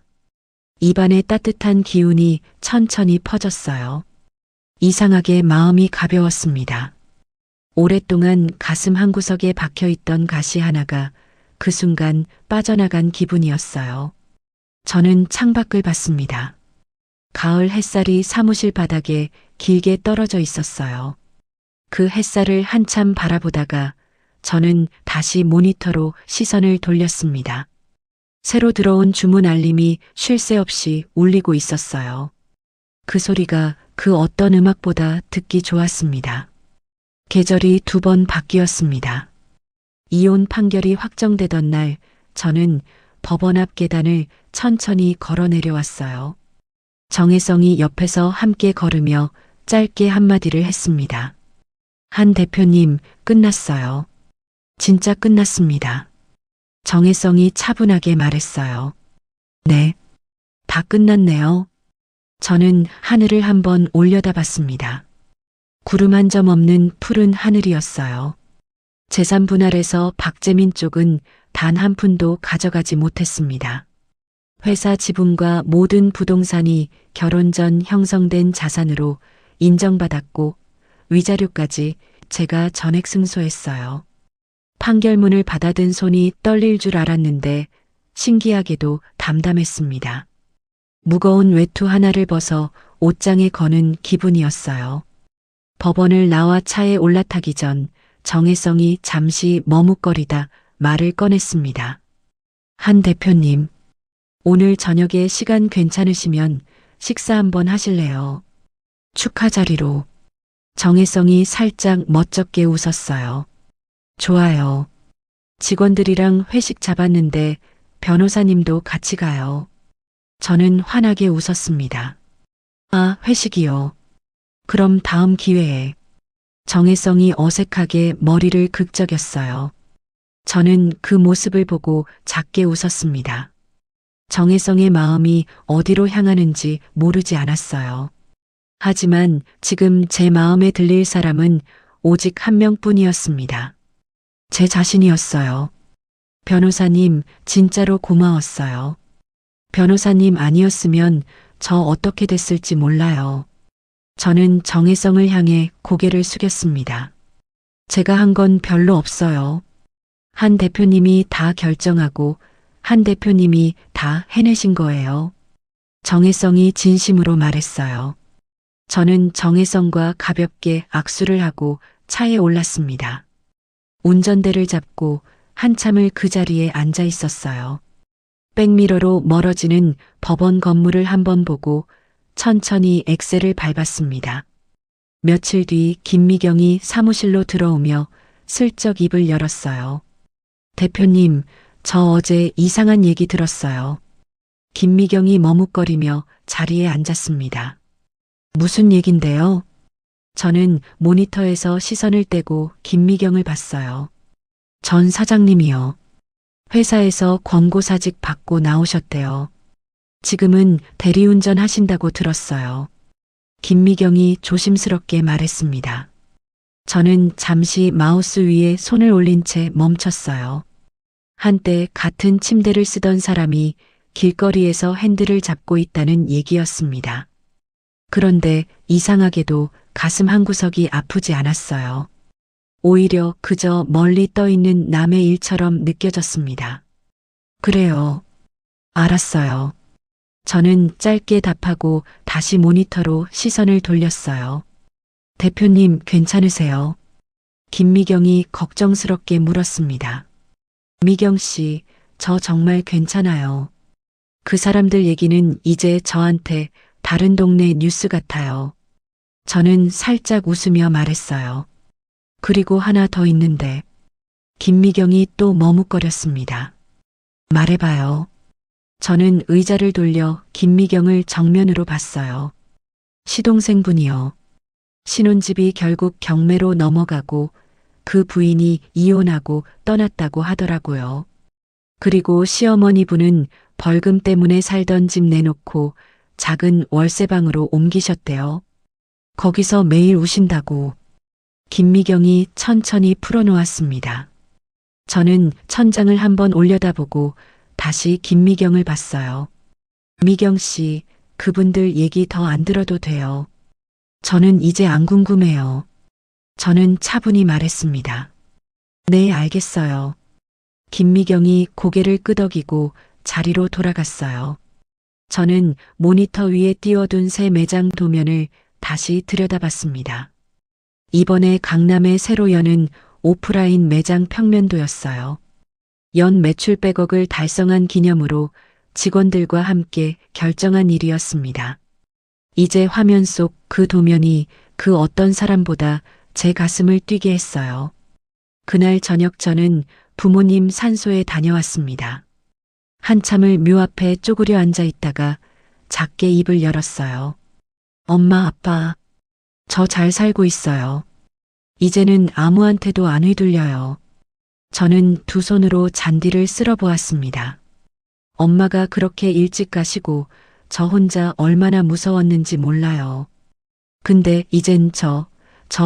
입안에 따뜻한 기운이 천천히 퍼졌어요. 이상하게 마음이 가벼웠습니다. 오랫동안 가슴 한구석에 박혀있던 가시 하나가 그 순간 빠져나간 기분이었어요. 저는 창밖을 봤습니다. 가을 햇살이 사무실 바닥에 길게 떨어져 있었어요. 그 햇살을 한참 바라보다가 저는 다시 모니터로 시선을 돌렸습니다. 새로 들어온 주문 알림이 쉴 새 없이 울리고 있었어요. 그 소리가 그 어떤 음악보다 듣기 좋았습니다. 계절이 2번 바뀌었습니다. 이혼 판결이 확정되던 날 저는 법원 앞 계단을 천천히 걸어 내려왔어요. 정혜성이 옆에서 함께 걸으며 짧게 한마디를 했습니다. 한 대표님, 끝났어요. 진짜 끝났습니다. 정혜성이 차분하게 말했어요. 네, 다 끝났네요. 저는 하늘을 한번 올려다봤습니다. 구름 한 점 없는 푸른 하늘이었어요. 재산 분할에서 박재민 쪽은 단 한 푼도 가져가지 못했습니다. 회사 지분과 모든 부동산이 결혼 전 형성된 자산으로 인정받았고 위자료까지 제가 전액 승소했어요. 판결문을 받아든 손이 떨릴 줄 알았는데 신기하게도 담담했습니다. 무거운 외투 하나를 벗어 옷장에 거는 기분이었어요. 법원을 나와 차에 올라타기 전 정혜성이 잠시 머뭇거리다 말을 꺼냈습니다. 한 대표님, 오늘 저녁에 시간 괜찮으시면 식사 한번 하실래요? 축하 자리로. 정혜성이 살짝 멋쩍게 웃었어요. 좋아요. 직원들이랑 회식 잡았는데 변호사님도 같이 가요. 저는 환하게 웃었습니다. 아, 회식이요. 그럼 다음 기회에. 정혜성이 어색하게 머리를 긁적였어요. 저는 그 모습을 보고 작게 웃었습니다. 정혜성의 마음이 어디로 향하는지 모르지 않았어요. 하지만 지금 제 마음에 들릴 사람은 오직 한 명뿐이었습니다. 제 자신이었어요. 변호사님, 진짜로 고마웠어요. 변호사님 아니었으면 저 어떻게 됐을지 몰라요. 저는 정혜성을 향해 고개를 숙였습니다. 제가 한 건 별로 없어요. 한 대표님이 다 결정하고 한 대표님이 다 해내신 거예요. 정혜성이 진심으로 말했어요. 저는 정혜성과 가볍게 악수를 하고 차에 올랐습니다. 운전대를 잡고 한참을 그 자리에 앉아 있었어요. 백미러로 멀어지는 법원 건물을 한번 보고 천천히 엑셀을 밟았습니다. 며칠 뒤 김미경이 사무실로 들어오며 슬쩍 입을 열었어요. 대표님, 저 어제 이상한 얘기 들었어요. 김미경이 머뭇거리며 자리에 앉았습니다. 무슨 얘긴데요? 저는 모니터에서 시선을 떼고 김미경을 봤어요. 전 사장님이요. 회사에서 권고사직 받고 나오셨대요. 지금은 대리운전 하신다고 들었어요. 김미경이 조심스럽게 말했습니다. 저는 잠시 마우스 위에 손을 올린 채 멈췄어요. 한때 같은 침대를 쓰던 사람이 길거리에서 핸들을 잡고 있다는 얘기였습니다. 그런데 이상하게도 가슴 한구석이 아프지 않았어요. 오히려 그저 멀리 떠 있는 남의 일처럼 느껴졌습니다. 그래요. 알았어요. 저는 짧게 답하고 다시 모니터로 시선을 돌렸어요. 대표님 괜찮으세요? 김미경이 걱정스럽게 물었습니다. 미경 씨, 저 정말 괜찮아요. 그 사람들 얘기는 이제 저한테 다른 동네 뉴스 같아요. 저는 살짝 웃으며 말했어요. 그리고 하나 더 있는데. 김미경이 또 머뭇거렸습니다. 말해봐요. 저는 의자를 돌려 김미경을 정면으로 봤어요. 시동생분이요. 신혼집이 결국 경매로 넘어가고 그 부인이 이혼하고 떠났다고 하더라고요. 그리고 시어머니 분은 벌금 때문에 살던 집 내놓고 작은 월세방으로 옮기셨대요. 거기서 매일 우신다고. 김미경이 천천히 풀어놓았습니다. 저는 천장을 한번 올려다보고 다시 김미경을 봤어요. 미경 씨, 그분들 얘기 더 안 들어도 돼요. 저는 이제 안 궁금해요. 저는 차분히 말했습니다. 네, 알겠어요. 김미경이 고개를 끄덕이고 자리로 돌아갔어요. 저는 모니터 위에 띄워둔 새 매장 도면을 다시 들여다봤습니다. 이번에 강남에 새로 여는 오프라인 매장 평면도였어요. 연 매출 100억을 달성한 기념으로 직원들과 함께 결정한 일이었습니다. 이제 화면 속 그 도면이 그 어떤 사람보다 제 가슴을 뛰게 했어요. 그날 저녁 저는 부모님 산소에 다녀왔습니다. 한참을 묘 앞에 쪼그려 앉아 있다가 작게 입을 열었어요. 엄마, 아빠, 저 잘 살고 있어요. 이제는 아무한테도 안 휘둘려요. 저는 두 손으로 잔디를 쓸어 보았습니다. 엄마가 그렇게 일찍 가시고 저 혼자 얼마나 무서웠는지 몰라요. 근데 이젠 저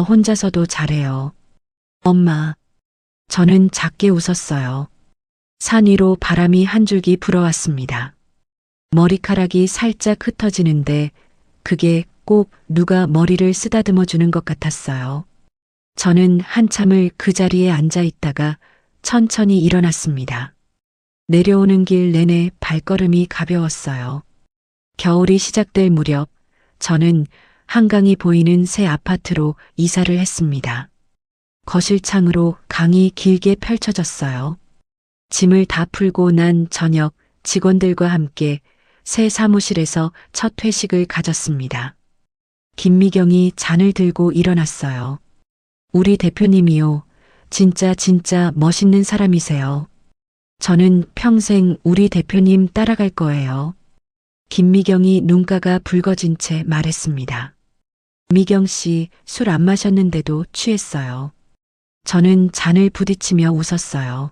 혼자서도 잘해요. 엄마. 저는 작게 웃었어요. 산 위로 바람이 한 줄기 불어왔습니다. 머리카락이 살짝 흩어지는데 그게 꼭 누가 머리를 쓰다듬어 주는 것 같았어요. 저는 한참을 그 자리에 앉아 있다가 천천히 일어났습니다. 내려오는 길 내내 발걸음이 가벼웠어요. 겨울이 시작될 무렵 저는 한강이 보이는 새 아파트로 이사를 했습니다. 거실 창으로 강이 길게 펼쳐졌어요. 짐을 다 풀고 난 저녁 직원들과 함께 새 사무실에서 첫 회식을 가졌습니다. 김미경이 잔을 들고 일어났어요. 우리 대표님이요. 진짜 멋있는 사람이세요. 저는 평생 우리 대표님 따라갈 거예요. 김미경이 눈가가 붉어진 채 말했습니다. 미경 씨, 술 안 마셨는데도 취했어요. 저는 잔을 부딪히며 웃었어요.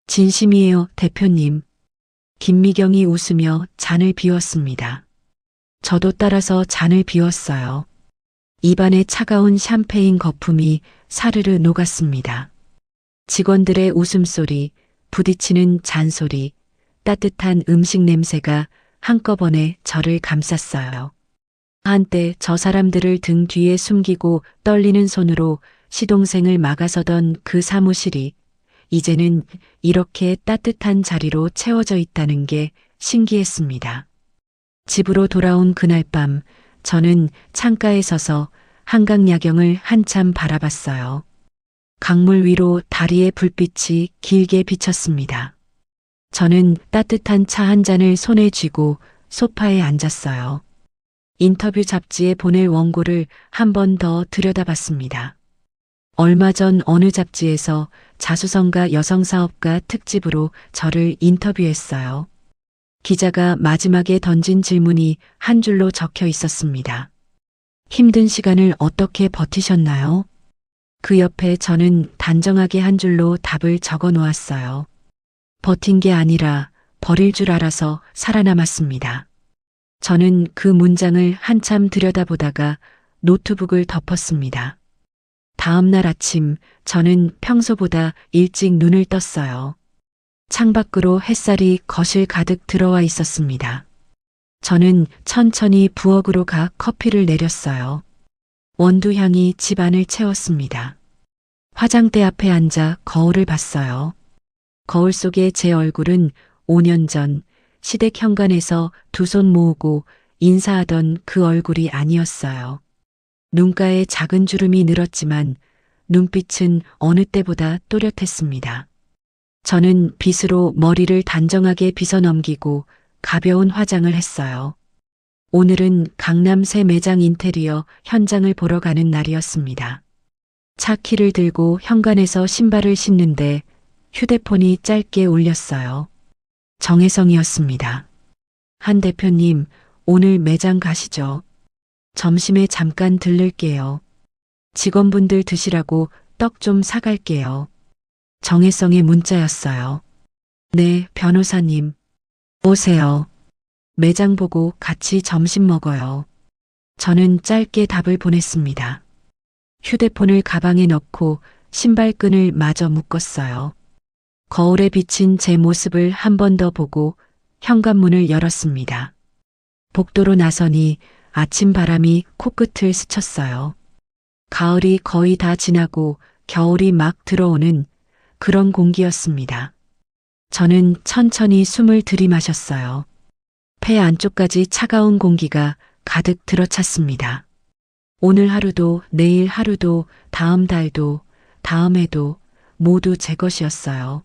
진심이에요, 대표님. 김미경이 웃으며 잔을 비웠습니다. 저도 따라서 잔을 비웠어요. 입안에 차가운 샴페인 거품이 사르르 녹았습니다. 직원들의 웃음소리, 부딪히는 잔소리, 따뜻한 음식 냄새가 한꺼번에 저를 감쌌어요. 한때 저 사람들을 등 뒤에 숨기고 떨리는 손으로 시동생을 막아서던 그 사무실이 이제는 이렇게 따뜻한 자리로 채워져 있다는 게 신기했습니다. 집으로 돌아온 그날 밤 저는 창가에 서서 한강 야경을 한참 바라봤어요. 강물 위로 다리의 불빛이 길게 비쳤습니다. 저는 따뜻한 차 한 잔을 손에 쥐고 소파에 앉았어요. 인터뷰 잡지에 보낼 원고를 한 번 더 들여다봤습니다. 얼마 전 어느 잡지에서 자수성가 여성사업가 특집으로 저를 인터뷰했어요. 기자가 마지막에 던진 질문이 한 줄로 적혀 있었습니다. 힘든 시간을 어떻게 버티셨나요? 그 옆에 저는 단정하게 한 줄로 답을 적어 놓았어요. 버틴 게 아니라 버릴 줄 알아서 살아남았습니다. 저는 그 문장을 한참 들여다보다가 노트북을 덮었습니다. 다음 날 아침 저는 평소보다 일찍 눈을 떴어요. 창밖으로 햇살이 거실 가득 들어와 있었습니다. 저는 천천히 부엌으로 가 커피를 내렸어요. 원두향이 집 안을 채웠습니다. 화장대 앞에 앉아 거울을 봤어요. 거울 속의 제 얼굴은 5년 전 시댁 현관에서 두 손 모으고 인사하던 그 얼굴이 아니었어요. 눈가에 작은 주름이 늘었지만 눈빛은 어느 때보다 또렷했습니다. 저는 빗으로 머리를 단정하게 빗어 넘기고 가벼운 화장을 했어요. 오늘은 강남 새 매장 인테리어 현장을 보러 가는 날이었습니다. 차 키를 들고 현관에서 신발을 신는데 휴대폰이 짧게 울렸어요. 정혜성이었습니다. 한 대표님, 오늘 매장 가시죠. 점심에 잠깐 들를게요. 직원분들 드시라고 떡 좀 사갈게요. 정혜성의 문자였어요. 네, 변호사님. 오세요. 매장 보고 같이 점심 먹어요. 저는 짧게 답을 보냈습니다. 휴대폰을 가방에 넣고 신발끈을 마저 묶었어요. 거울에 비친 제 모습을 한 번 더 보고 현관문을 열었습니다. 복도로 나서니 아침 바람이 코끝을 스쳤어요. 가을이 거의 다 지나고 겨울이 막 들어오는 그런 공기였습니다. 저는 천천히 숨을 들이마셨어요. 폐 안쪽까지 차가운 공기가 가득 들어찼습니다. 오늘 하루도 내일 하루도 다음 달도 다음 해도 모두 제 것이었어요.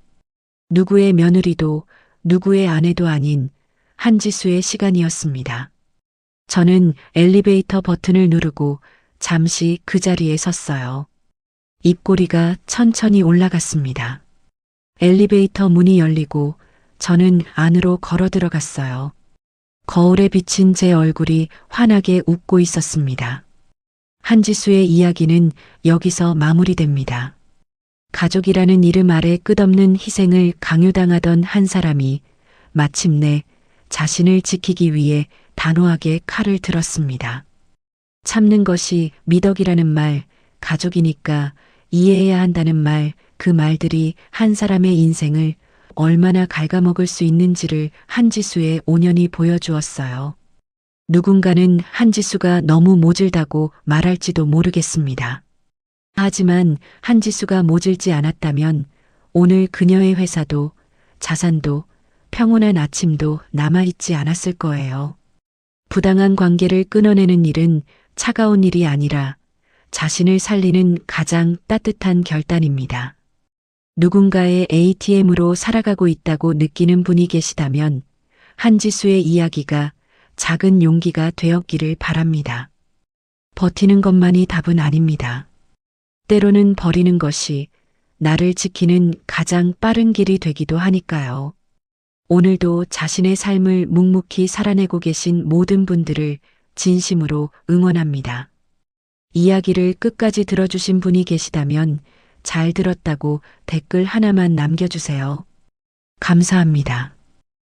누구의 며느리도 누구의 아내도 아닌 한지수의 시간이었습니다. 저는 엘리베이터 버튼을 누르고 잠시 그 자리에 섰어요. 입꼬리가 천천히 올라갔습니다. 엘리베이터 문이 열리고 저는 안으로 걸어 들어갔어요. 거울에 비친 제 얼굴이 환하게 웃고 있었습니다. 한지수의 이야기는 여기서 마무리됩니다. 가족이라는 이름 아래 끝없는 희생을 강요당하던 한 사람이 마침내 자신을 지키기 위해 단호하게 칼을 들었습니다. 참는 것이 미덕이라는 말, 가족이니까 이해해야 한다는 말, 그 말들이 한 사람의 인생을 얼마나 갉아먹을 수 있는지를 한지수의 5년이 보여주었어요. 누군가는 한지수가 너무 모질다고 말할지도 모르겠습니다. 하지만 한지수가 모질지 않았다면 오늘 그녀의 회사도 자산도 평온한 아침도 남아있지 않았을 거예요. 부당한 관계를 끊어내는 일은 차가운 일이 아니라 자신을 살리는 가장 따뜻한 결단입니다. 누군가의 ATM으로 살아가고 있다고 느끼는 분이 계시다면 한지수의 이야기가 작은 용기가 되었기를 바랍니다. 버티는 것만이 답은 아닙니다. 때로는 버리는 것이 나를 지키는 가장 빠른 길이 되기도 하니까요. 오늘도 자신의 삶을 묵묵히 살아내고 계신 모든 분들을 진심으로 응원합니다. 이야기를 끝까지 들어주신 분이 계시다면 잘 들었다고 댓글 하나만 남겨주세요. 감사합니다.